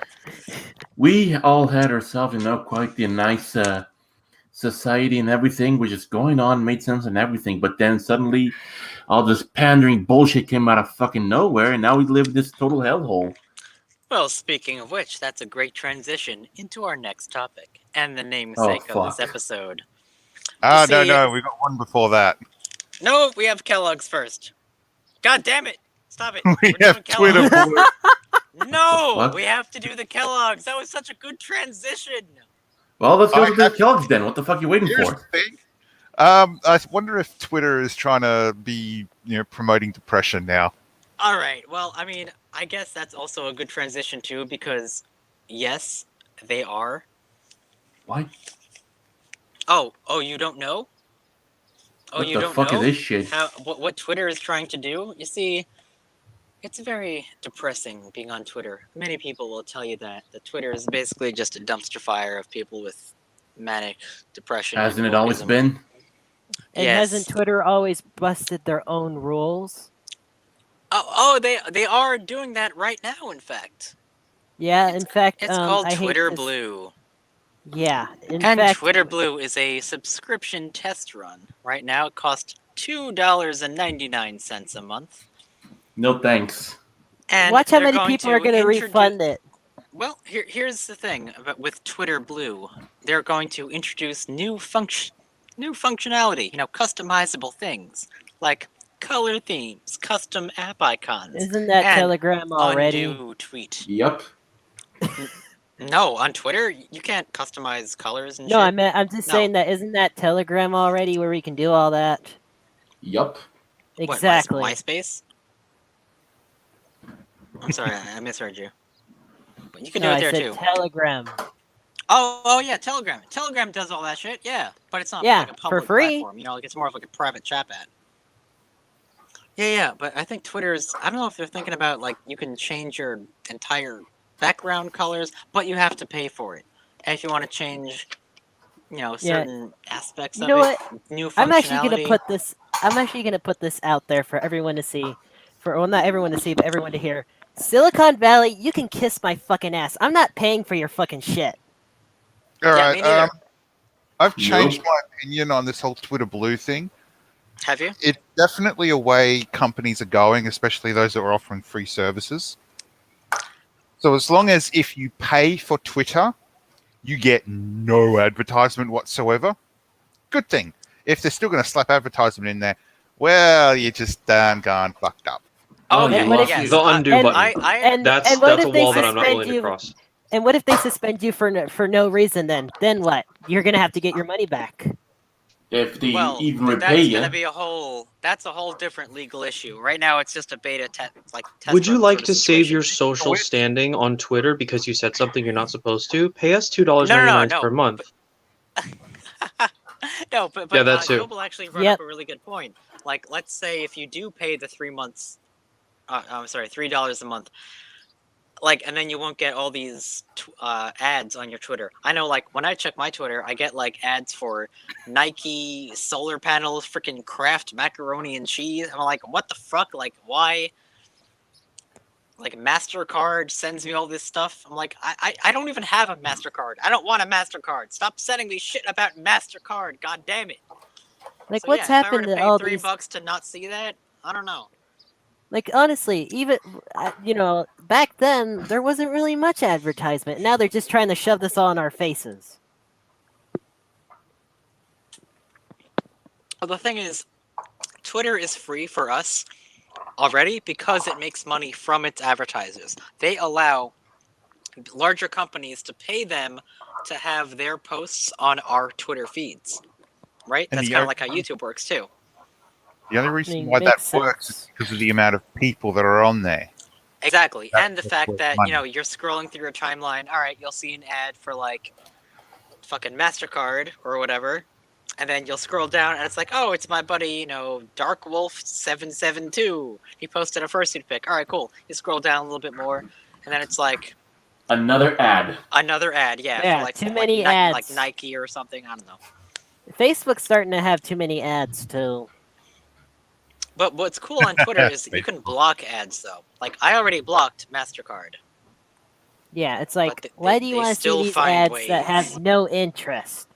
Speaker 5: we all had ourselves, quite the nice society and everything, which is going on, made sense and everything. But then suddenly, all this pandering bullshit came out of fucking nowhere, and now we live in this total hellhole.
Speaker 2: Well, speaking of which, that's a great transition into our next topic, and the namesake of this
Speaker 5: fuck.
Speaker 2: episode.
Speaker 1: Ah,
Speaker 2: see-
Speaker 1: no, we got one before that.
Speaker 2: No, we have Kellogg's first. God damn it! Stop it!
Speaker 1: We
Speaker 2: We're
Speaker 1: have
Speaker 2: doing Kellogg's.
Speaker 1: Twitter. Boy.
Speaker 2: No,
Speaker 5: What?
Speaker 2: we have to do the Kellogg's. That was such a good transition.
Speaker 5: Well, let's go
Speaker 1: I
Speaker 5: to the
Speaker 1: have-
Speaker 5: Kellogg's then. What the fuck are you waiting
Speaker 1: Here's
Speaker 5: for?
Speaker 1: the thing. I wonder if Twitter is trying to be, promoting depression now.
Speaker 2: All right. Well, I mean, I guess that's also a good transition too, because yes, they are.
Speaker 5: What?
Speaker 2: Oh, you don't know? Oh,
Speaker 5: What
Speaker 2: you
Speaker 5: the
Speaker 2: don't
Speaker 5: fuck
Speaker 2: know
Speaker 5: is this shit?
Speaker 2: what Twitter is trying to do? You see, it's very depressing being on Twitter. Many people will tell you that Twitter is basically just a dumpster fire of people with manic depression. and
Speaker 5: Hasn't it always
Speaker 2: wokeism.
Speaker 5: been?
Speaker 4: And
Speaker 2: Yes.
Speaker 4: hasn't Twitter always busted their own rules?
Speaker 2: They are doing that right now. In fact,
Speaker 4: Yeah, in fact,
Speaker 2: it's called
Speaker 4: I hate
Speaker 2: Twitter
Speaker 4: to
Speaker 2: Blue.
Speaker 4: Yeah, in
Speaker 2: And
Speaker 4: fact,
Speaker 2: Twitter Blue is a subscription test run. Right now, it costs $2.99 a month.
Speaker 5: No thanks.
Speaker 2: And
Speaker 4: watch how
Speaker 2: they're
Speaker 4: many
Speaker 2: going
Speaker 4: people are going to
Speaker 2: introduce-
Speaker 4: refund it.
Speaker 2: Well, here's the thing about with Twitter Blue. They're going to introduce new functionality. Customizable things like color themes, custom app icons.
Speaker 4: Isn't that
Speaker 2: and
Speaker 4: Telegram already?
Speaker 2: Undo tweet.
Speaker 5: Yep.
Speaker 2: No, on Twitter you can't customize colors and
Speaker 4: No,
Speaker 2: shit.
Speaker 4: I'm just
Speaker 2: No.
Speaker 4: saying that isn't that Telegram already where we can do all that?
Speaker 5: Yup.
Speaker 2: What,
Speaker 4: Exactly.
Speaker 2: MySpace? I'm sorry, I misheard you. But you can
Speaker 4: No,
Speaker 2: do it
Speaker 4: I
Speaker 2: there
Speaker 4: said
Speaker 2: too.
Speaker 4: Telegram.
Speaker 2: Oh yeah, Telegram. Telegram does all that shit, yeah. But it's not
Speaker 4: Yeah,
Speaker 2: like a
Speaker 4: for
Speaker 2: public
Speaker 4: free.
Speaker 2: platform, it's more of like a private chat ad. Yeah, but I think Twitter's I don't know if they're thinking about like you can change your entire background colors, but you have to pay for it. And if you want to change certain aspects
Speaker 4: You
Speaker 2: of
Speaker 4: know
Speaker 2: it, new functionality.
Speaker 4: I'm actually gonna put this out there for everyone to see. Not everyone to see, but everyone to hear. Silicon Valley, you can kiss my fucking ass. I'm not paying for your fucking shit.
Speaker 1: All
Speaker 2: Yeah,
Speaker 1: right.
Speaker 2: me neither.
Speaker 1: I've changed
Speaker 5: Nope.
Speaker 1: my opinion on this whole Twitter Blue thing.
Speaker 2: Have you?
Speaker 1: It's definitely a way companies are going, especially those that are offering free services. So as long as if you pay for Twitter, you get no advertisement whatsoever. Good thing. If they're still going to slap advertisement in there, well, you're just gone fucked up.
Speaker 5: Oh,
Speaker 2: Okay,
Speaker 4: and what if
Speaker 2: yes.
Speaker 6: The undo
Speaker 4: and-
Speaker 6: button. That's
Speaker 4: and what
Speaker 6: a
Speaker 4: if they
Speaker 6: wall that I'm not
Speaker 4: suspend
Speaker 6: willing to
Speaker 4: you?
Speaker 6: cross.
Speaker 4: And what if they suspend you for no reason? Then what? You're gonna have to get your money back.
Speaker 5: If they even
Speaker 2: that's
Speaker 5: repay you.
Speaker 2: gonna be that's a whole different legal issue. Right now, it's just a beta test
Speaker 6: Would you
Speaker 2: run
Speaker 6: like
Speaker 2: sort of
Speaker 6: to save your
Speaker 2: situation.
Speaker 6: social standing on Twitter because you said something you're not supposed to? Pay us
Speaker 2: No,
Speaker 6: $2.99
Speaker 2: no,
Speaker 6: per month.
Speaker 2: No, but
Speaker 6: Yeah, that too.
Speaker 2: Global actually brought
Speaker 4: Yep.
Speaker 2: up a really good point. Like, let's say if you do pay the 3 months, $3 a month, like, and then you won't get all these ads on your Twitter. I know, like, when I check my Twitter, I get like ads for Nike solar panels, freaking Kraft macaroni and cheese. I'm like, what the fuck? Like, why? Like, MasterCard sends me all this stuff. I'm like, I don't even have a MasterCard. I don't want a MasterCard. Stop sending me shit about MasterCard. God damn it.
Speaker 4: Like,
Speaker 2: So,
Speaker 4: what's
Speaker 2: yeah,
Speaker 4: happened
Speaker 2: if I were
Speaker 4: to
Speaker 2: to pay
Speaker 4: all
Speaker 2: $3
Speaker 4: these?
Speaker 2: to not see that, I don't know.
Speaker 4: Like, honestly, even back then there wasn't really much advertisement. Now they're just trying to shove this all in our faces.
Speaker 2: Well, the thing is, Twitter is free for us already because it makes money from its advertisers. They allow larger companies to pay them to have their posts on our Twitter feeds, right?
Speaker 1: And
Speaker 2: That's
Speaker 1: the
Speaker 2: kind of
Speaker 1: o-
Speaker 2: like how YouTube works too.
Speaker 1: The only reason
Speaker 4: mean,
Speaker 1: why that
Speaker 4: makes
Speaker 1: works is
Speaker 4: sense.
Speaker 1: because of the amount of people that are on there.
Speaker 2: Exactly,
Speaker 1: That's
Speaker 2: and the
Speaker 1: what's
Speaker 2: fact
Speaker 1: worth
Speaker 2: that
Speaker 1: money.
Speaker 2: you're scrolling through your timeline. All right, you'll see an ad for like fucking Mastercard or whatever, and then you'll scroll down and it's like, oh, it's my buddy, Dark Wolf 772. He posted a fursuit pic. All right, cool. You scroll down a little bit more, and then it's like
Speaker 5: Another ad.
Speaker 2: another ad, yeah,
Speaker 4: Yeah,
Speaker 2: for like
Speaker 4: too many
Speaker 2: like
Speaker 4: ads.
Speaker 2: Nike or something. I don't know.
Speaker 4: Facebook's starting to have too many ads too.
Speaker 2: But what's cool on Twitter is you can block ads though. Like I already blocked Mastercard.
Speaker 4: Yeah, it's like,
Speaker 2: But
Speaker 4: why do you
Speaker 2: they
Speaker 4: want to see
Speaker 2: still
Speaker 4: these
Speaker 2: find
Speaker 4: ads that have
Speaker 2: ways.
Speaker 4: no interest?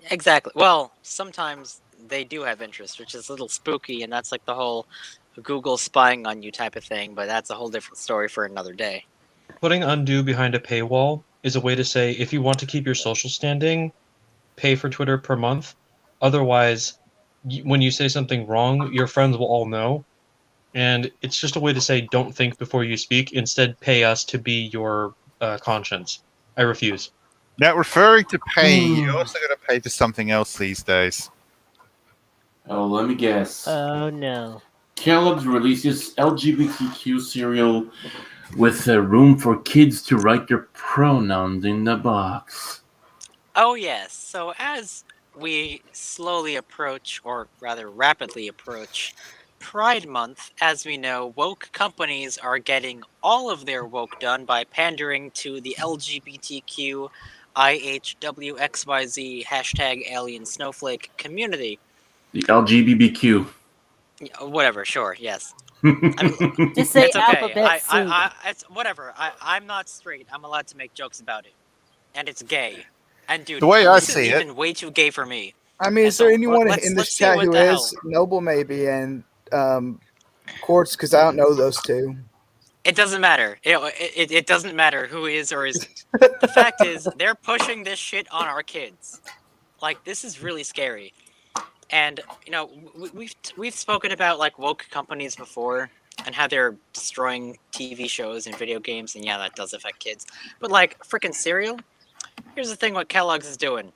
Speaker 2: Exactly. Well, sometimes they do have interest, which is a little spooky, and that's like the whole Google spying on you type of thing. But that's a whole different story for another day.
Speaker 6: Putting undo behind a paywall is a way to say if you want to keep your social standing, pay for Twitter per month. Otherwise, when you say something wrong, your friends will all know. And it's just a way to say don't think before you speak. Instead, pay us to be your conscience. I refuse.
Speaker 1: Now, referring to paying, you also got to pay for something else these days.
Speaker 5: Oh, let me guess.
Speaker 4: Oh no.
Speaker 5: Kellogg's releases LGBTQ cereal with room for kids to write their pronouns in the box.
Speaker 2: Oh yes. So as we slowly approach, or rather rapidly approach, Pride Month, as we know, woke companies are getting all of their woke done by pandering to the LGBTQ IHWXYZ hashtag alien snowflake community.
Speaker 5: The LGBTQ.
Speaker 2: Whatever, sure, yes.
Speaker 4: Just say
Speaker 2: It's okay.
Speaker 4: alphabet soup.
Speaker 2: It's whatever. I'm not straight. I'm allowed to make jokes about it, and it's gay. And dude,
Speaker 1: The way I
Speaker 2: this is
Speaker 1: see it-
Speaker 2: even way too gay for me.
Speaker 3: I mean,
Speaker 2: And
Speaker 3: is there
Speaker 2: so,
Speaker 3: anyone
Speaker 2: let's-
Speaker 3: in
Speaker 2: let's
Speaker 3: this
Speaker 2: see
Speaker 3: chat
Speaker 2: what
Speaker 3: who
Speaker 2: the
Speaker 3: is? Noble, maybe, and Quartz, because I don't know those two.
Speaker 2: It doesn't matter. It doesn't matter who is or isn't. The fact is, they're pushing this shit on our kids. Like, this is really scary. And we've spoken about like woke companies before and how they're destroying TV shows and video games, and yeah, that does affect kids. But like freaking cereal. Here's the thing: what Kellogg's is doing.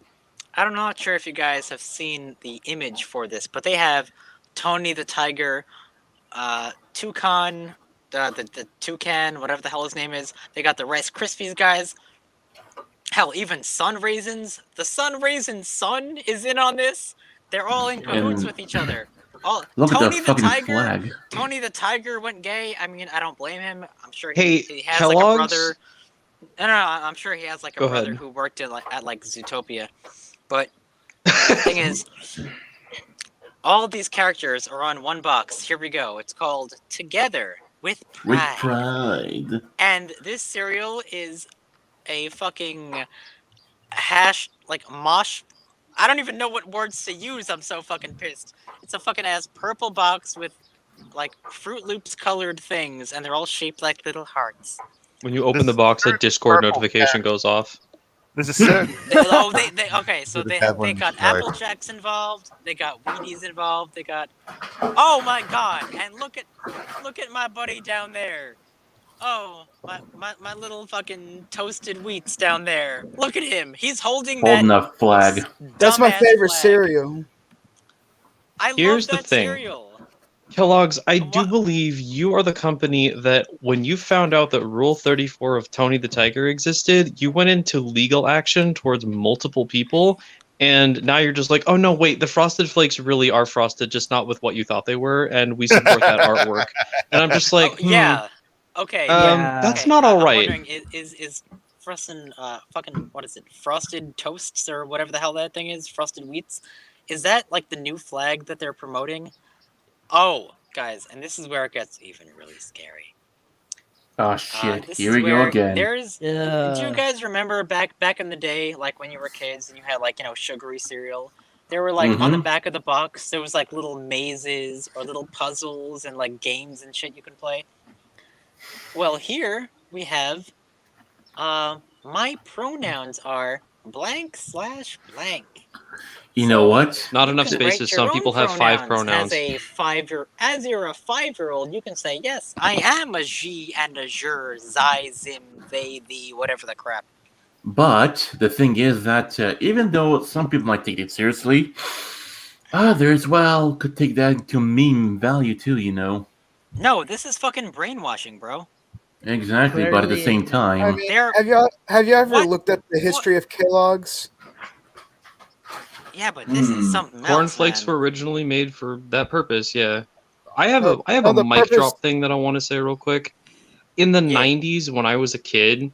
Speaker 2: I'm not sure if you guys have seen the image for this, but they have Tony the Tiger, Toucan, the Toucan, whatever the hell his name is. They got the Rice Krispies guys. Hell, even Sun Raisins. The Sun Raisin Sun is in on this. They're all in cahoots
Speaker 5: And
Speaker 2: with each other.
Speaker 5: Look at
Speaker 2: Tony
Speaker 5: the fucking
Speaker 2: Tiger.
Speaker 5: flag.
Speaker 2: Tony the Tiger went gay. I mean, I don't blame him. I'm sure
Speaker 6: Hey,
Speaker 2: he has
Speaker 6: Kellogg's?
Speaker 2: like a brother. No, I'm sure he has like a
Speaker 6: Go
Speaker 2: brother
Speaker 6: ahead.
Speaker 2: who worked at Zootopia. But the thing is, all of these characters are on one box. Here we go. It's called Together with
Speaker 5: With
Speaker 2: Pride.
Speaker 5: pride.
Speaker 2: And this cereal is a fucking mosh. I don't even know what words to use. I'm so fucking pissed. It's a fucking ass purple box with like Fruit Loops colored things, and they're all shaped like little hearts.
Speaker 6: When you open
Speaker 1: This
Speaker 6: the box, a
Speaker 1: certain
Speaker 6: Discord
Speaker 1: purple
Speaker 6: notification
Speaker 1: cat.
Speaker 6: goes off.
Speaker 1: There's a certain
Speaker 2: Okay, so
Speaker 1: With the
Speaker 2: they
Speaker 1: Devlin
Speaker 2: got
Speaker 1: show.
Speaker 2: Apple Jacks involved, they got Wheaties involved, they got oh my god, and look at my buddy down there. Oh, my little fucking toasted wheats down there. Look at him. He's holding
Speaker 5: Holding
Speaker 2: that
Speaker 5: a flag.
Speaker 3: That's my
Speaker 2: dumbass
Speaker 3: favorite
Speaker 2: flag.
Speaker 3: cereal.
Speaker 2: I
Speaker 6: Here's the
Speaker 2: love that
Speaker 6: thing.
Speaker 2: cereal.
Speaker 6: Kellogg's, I do
Speaker 2: What?
Speaker 6: believe you are the company that when you found out that Rule 34 of Tony the Tiger existed, you went into legal action towards multiple people, and now you're just like, oh no, wait, the Frosted Flakes really are frosted, just not with what you thought they were, and we support that artwork. And I'm just like,
Speaker 2: Yeah. Okay.
Speaker 6: that's
Speaker 2: okay,
Speaker 6: not
Speaker 2: I'm
Speaker 6: all right.
Speaker 2: wondering, is frosted fucking what is it? Frosted toasts or whatever the hell that thing is? Frosted wheats? Is that like the new flag that they're promoting? Oh, guys, and this is where it gets even really scary.
Speaker 5: Oh shit!
Speaker 2: This
Speaker 5: Here
Speaker 2: is
Speaker 5: we go
Speaker 2: where
Speaker 5: again.
Speaker 2: Do you
Speaker 4: Ugh.
Speaker 2: guys remember back in the day, like when you were kids and you had like sugary cereal? There were like on the back of the box, there was like little mazes or little puzzles and like games and shit you can play. Well, here we have, my pronouns are blank/blank.
Speaker 5: You know what?
Speaker 6: Not
Speaker 2: You
Speaker 6: enough
Speaker 2: can
Speaker 6: spaces.
Speaker 2: write
Speaker 6: Some
Speaker 2: your
Speaker 6: people
Speaker 2: own
Speaker 6: have 5 pronouns.
Speaker 2: As you're a 5-year-old, you can say, yes, I am a she and a jur, zai, zim, they, thee, whatever the crap.
Speaker 5: But the thing is that even though some people might take it seriously, others, well, could take that into meme value too, you know.
Speaker 2: No, this is fucking brainwashing, bro.
Speaker 5: Exactly, but at the
Speaker 4: Clearly
Speaker 5: same
Speaker 4: ignorant.
Speaker 3: I
Speaker 5: time,
Speaker 3: mean,
Speaker 2: They're
Speaker 3: have you ever
Speaker 2: What?
Speaker 3: looked up the history of Kellogg's?
Speaker 2: yeah, but this is something else,
Speaker 6: Cornflakes
Speaker 2: man.
Speaker 6: were originally made for that purpose. Yeah, I have
Speaker 3: No,
Speaker 6: a
Speaker 3: the
Speaker 6: mic
Speaker 3: purpose.
Speaker 6: drop thing that I want to say real quick. In the
Speaker 2: Yeah.
Speaker 6: 90s, when I was a kid,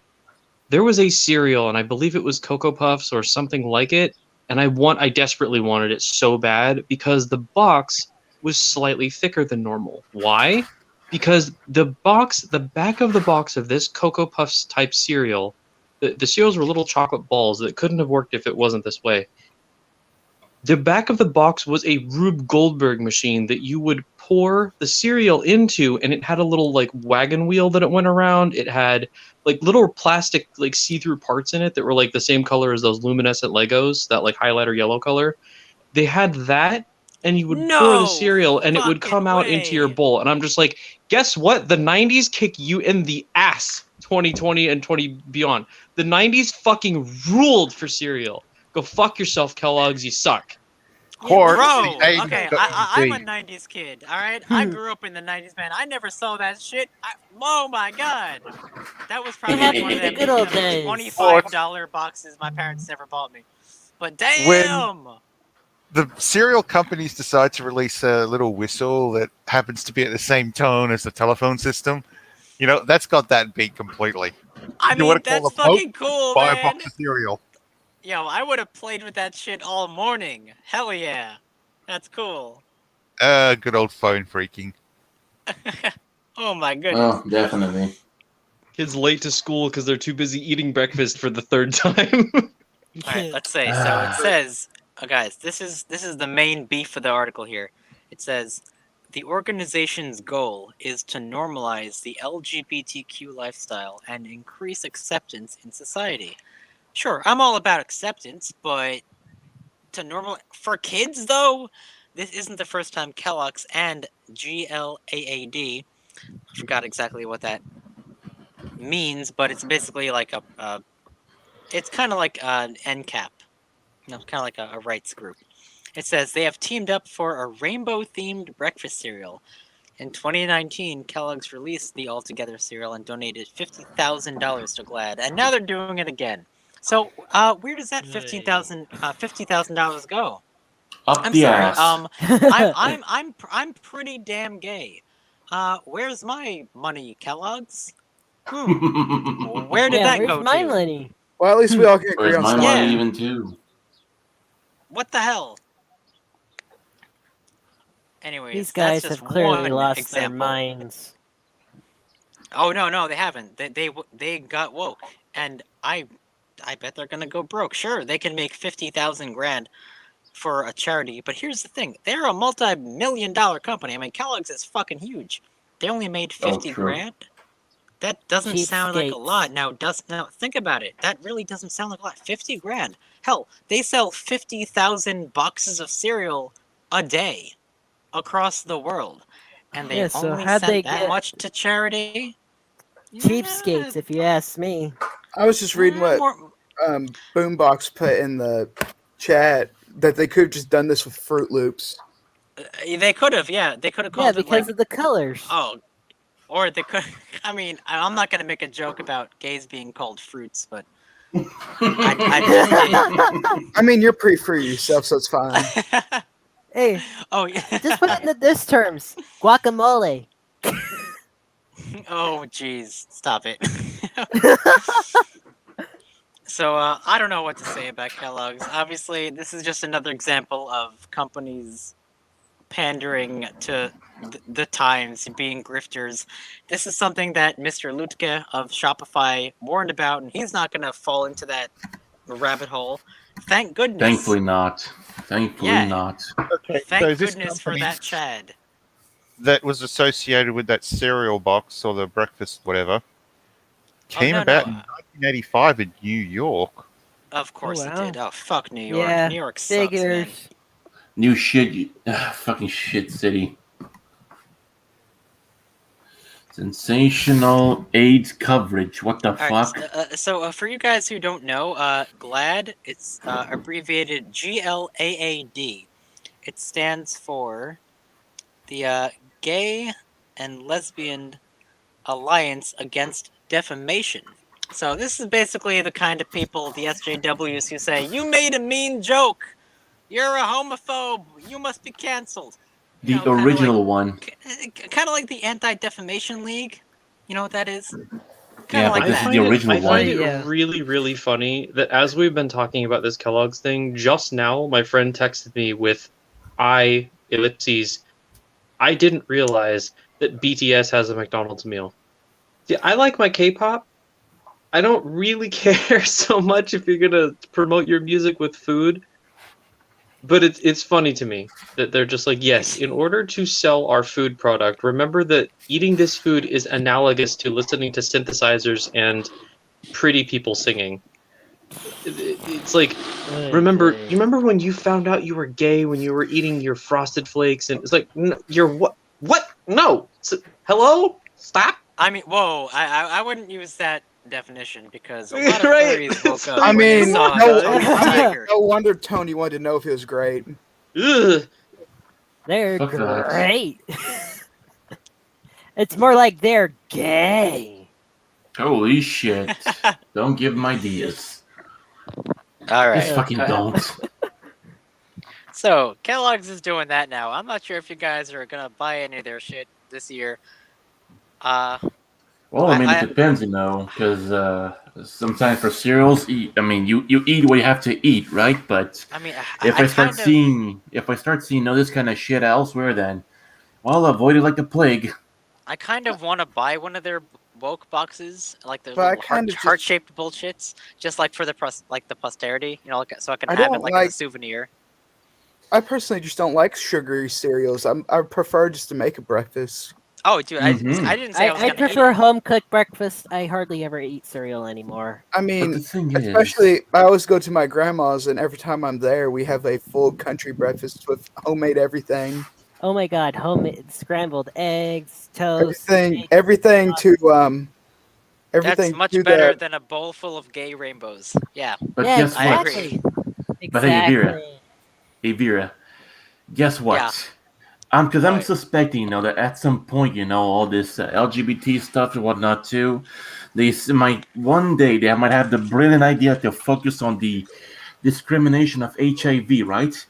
Speaker 6: there was a cereal, and I believe it was Cocoa Puffs or something like it. And I desperately wanted it so bad because the box was slightly thicker than normal. Why? Because the back of the box of this Cocoa Puffs type cereal, the cereals were little chocolate balls that couldn't have worked if it wasn't this way. The back of the box was a Rube Goldberg machine that you would pour the cereal into, and it had a little like wagon wheel that it went around. It had like little plastic like see-through parts in it that were like the same color as those luminescent Legos, that like highlighter yellow color. They had that, and you would pour the
Speaker 2: No
Speaker 6: cereal, and it would
Speaker 2: fucking
Speaker 6: come out into your
Speaker 2: way.
Speaker 6: bowl. And I'm just like, guess what? The 90s kick you in the ass. 2020 and 20 beyond. The 90s fucking ruled for cereal. Go fuck yourself, Kellogg's. You suck.
Speaker 1: Or
Speaker 2: Bro,
Speaker 1: the 80s
Speaker 2: okay,
Speaker 1: got
Speaker 2: I'm a
Speaker 1: TV.
Speaker 2: 90s kid, alright? I grew up in the 90s, man. I never saw that shit. Oh my god. That was probably like one of
Speaker 4: happened in the
Speaker 2: them,
Speaker 4: good old days.
Speaker 2: $25 boxes my parents never bought me. But
Speaker 1: When
Speaker 2: damn!
Speaker 1: the cereal companies decide to release a little whistle that happens to be at the same tone as the telephone system, that's got that beat completely.
Speaker 2: I
Speaker 1: You
Speaker 2: mean,
Speaker 1: want to call
Speaker 2: that's
Speaker 1: the Pope?
Speaker 2: fucking cool,
Speaker 1: Buy a
Speaker 2: man.
Speaker 1: box of cereal.
Speaker 2: Yo, I would have played with that shit all morning. Hell yeah. That's cool.
Speaker 1: Good old phone freaking.
Speaker 2: Oh my goodness.
Speaker 5: oh, definitely.
Speaker 6: Kids late to school because they're too busy eating breakfast for the third time.
Speaker 2: Alright, let's say. So it says, guys, this is the main beef of the article here. It says, the organization's goal is to normalize the LGBTQ lifestyle and increase acceptance in society. Sure, I'm all about acceptance, but for kids though, this isn't the first time Kellogg's and GLAAD, I forgot exactly what that means, but it's basically like it's kind of like an NCAP, kind of like a rights group. It says they have teamed up for a rainbow-themed breakfast cereal. In 2019, Kellogg's released the All Together cereal and donated $50,000 to GLAAD, and now they're doing it again. So, where does that $50,000 go?
Speaker 5: Up
Speaker 2: I'm
Speaker 5: the
Speaker 2: sorry.
Speaker 5: ass.
Speaker 2: I'm pretty damn gay. Where's my money, Kellogg's? Where did
Speaker 4: Yeah,
Speaker 2: that
Speaker 4: where's
Speaker 2: go
Speaker 4: my
Speaker 2: to?
Speaker 4: money?
Speaker 3: Well, at least we all can agree
Speaker 5: Where's
Speaker 3: on
Speaker 5: my
Speaker 3: something.
Speaker 5: money
Speaker 2: Yeah.
Speaker 5: even too?
Speaker 2: What the hell? Anyways,
Speaker 4: These guys
Speaker 2: that's just
Speaker 4: have clearly
Speaker 2: one
Speaker 4: lost
Speaker 2: example.
Speaker 4: their minds.
Speaker 2: Oh no, they haven't. They got woke, and I bet they're gonna go broke. Sure, they can make 50,000 grand for a charity, but here's the thing: they're a multi-million-dollar company. I mean, Kellogg's is fucking huge. They only made 50
Speaker 5: true.
Speaker 2: grand. That doesn't sound like a
Speaker 4: Cheapskates.
Speaker 2: lot. Now think about it. That really doesn't sound like a lot. 50 grand. Hell, they sell 50,000 boxes of cereal a day across the world, and they
Speaker 4: Yeah, so
Speaker 2: only
Speaker 4: how'd they
Speaker 2: sent that
Speaker 4: get
Speaker 2: much to charity.
Speaker 4: cheapskates, if you ask me?
Speaker 3: I was just reading what
Speaker 2: More,
Speaker 3: Boombox put in the chat that they could have just done this with Fruit Loops.
Speaker 2: they could have, yeah, they could have
Speaker 4: Yeah,
Speaker 2: called it
Speaker 4: because
Speaker 2: like,
Speaker 4: of the colors.
Speaker 2: oh, or they could. I mean, I'm not gonna make a joke about gays being called fruits, but I
Speaker 3: I mean, you're pretty free yourself, so it's fine.
Speaker 4: Hey,
Speaker 2: oh yeah.
Speaker 4: just put it into this terms. Guacamole.
Speaker 2: Oh jeez, stop it. So I don't know what to say about Kellogg's. Obviously, this is just another example of companies pandering to the times, being grifters. This is something that Mr. Lutke of Shopify warned about, and he's not going to fall into that rabbit hole. Thank goodness.
Speaker 5: Thankfully not. Thankfully
Speaker 2: Yeah.
Speaker 5: not.
Speaker 1: Okay,
Speaker 2: Thank
Speaker 1: so this
Speaker 2: goodness for
Speaker 1: company
Speaker 2: that, Chad.
Speaker 1: that was associated with that cereal box or the breakfast, whatever, came
Speaker 2: no,
Speaker 1: about
Speaker 2: no.
Speaker 1: in 1985 in New York.
Speaker 2: Of course
Speaker 4: wow.
Speaker 2: it did. Oh, fuck New York.
Speaker 4: Yeah,
Speaker 2: New York sucks, man.
Speaker 4: figures.
Speaker 5: New shit. Fucking shit city. Sensational AIDS coverage. What the
Speaker 2: All right,
Speaker 5: fuck?
Speaker 2: so for you guys who don't know, GLAAD, it's abbreviated GLAAD. It stands for the Gay and Lesbian Alliance Against Defamation. So this is basically the kind of people, the SJWs, who say, "You made a mean joke. You're a homophobe. You must be canceled." You
Speaker 5: The
Speaker 2: know, kinda
Speaker 5: original one.
Speaker 2: kind of like the Anti-Defamation League. You know what that is? Kind
Speaker 5: Yeah,
Speaker 2: of
Speaker 5: but
Speaker 2: like
Speaker 5: this
Speaker 2: that.
Speaker 5: is the original
Speaker 6: I find
Speaker 5: one.
Speaker 6: it
Speaker 4: Yeah.
Speaker 6: really, really funny that as we've been talking about this Kellogg's thing, just now my friend texted me with ellipses. I didn't realize that BTS has a McDonald's meal. Yeah, I like my K-pop. I don't really care so much if you're gonna promote your music with food, but it's funny to me that they're just like, yes, in order to sell our food product, remember that eating this food is analogous to listening to synthesizers and pretty people singing. It's like, remember,
Speaker 4: Okay.
Speaker 6: you remember when you found out you were gay when you were eating your Frosted Flakes, and it's like, you're what? What? No. Hello? Stop.
Speaker 2: I mean, whoa! I wouldn't use that definition because a lot of
Speaker 6: Right.
Speaker 2: furries woke
Speaker 6: It's
Speaker 2: up
Speaker 6: like,
Speaker 3: I
Speaker 2: when they
Speaker 3: mean,
Speaker 2: saw
Speaker 3: no,
Speaker 2: Tony the Tiger.
Speaker 3: no wonder Tony wanted to know if it was great.
Speaker 6: Ugh.
Speaker 4: They're
Speaker 5: Fuck that.
Speaker 4: great. It's more like they're gay.
Speaker 5: Holy shit. Don't give him ideas.
Speaker 2: All
Speaker 5: Just
Speaker 2: right.
Speaker 5: fucking don't.
Speaker 2: So Kellogg's is doing that now. I'm not sure if you guys are gonna buy any of their shit this year.
Speaker 5: Well, I mean,
Speaker 2: I-
Speaker 5: it depends, because sometimes for cereals, you eat what you have to eat, right? But
Speaker 2: I mean,
Speaker 5: if I start
Speaker 2: kind of,
Speaker 5: seeing this kind of shit elsewhere, then I'll avoid it like the plague.
Speaker 2: I kind of want to buy one of their woke boxes, like the
Speaker 3: But I
Speaker 2: little
Speaker 3: kind of just-
Speaker 2: heart-shaped bullshits, just like for the the posterity, you know, like, so I can
Speaker 3: I
Speaker 2: have
Speaker 3: don't
Speaker 2: it like as a
Speaker 3: like-
Speaker 2: souvenir.
Speaker 3: I personally just don't like sugary cereals. I prefer just to make a breakfast.
Speaker 2: Oh, dude,
Speaker 5: Mhm.
Speaker 2: I didn't say I was
Speaker 4: I
Speaker 2: gonna eat
Speaker 4: prefer
Speaker 2: it.
Speaker 4: home cooked breakfast. I hardly ever eat cereal anymore.
Speaker 3: I
Speaker 5: But
Speaker 3: mean,
Speaker 5: the thing
Speaker 3: especially I always go to my grandma's, and every time I'm there, we have a full country breakfast with homemade everything.
Speaker 4: Oh my god, homemade scrambled eggs, toast,
Speaker 3: Everything to everything
Speaker 2: That's much
Speaker 3: to
Speaker 2: better
Speaker 3: that.
Speaker 2: than a bowl full of gay rainbows. Yeah.
Speaker 5: But
Speaker 4: yeah,
Speaker 5: guess
Speaker 2: I
Speaker 5: what?
Speaker 2: agree.
Speaker 5: But hey, Vera.
Speaker 4: Exactly.
Speaker 5: Hey, Vera, guess what?
Speaker 2: Yeah.
Speaker 5: Because I'm
Speaker 2: What?
Speaker 5: suspecting, that at some point, all this LGBT stuff and whatnot too, might one day they might have the brilliant idea to focus on the discrimination of HIV, right?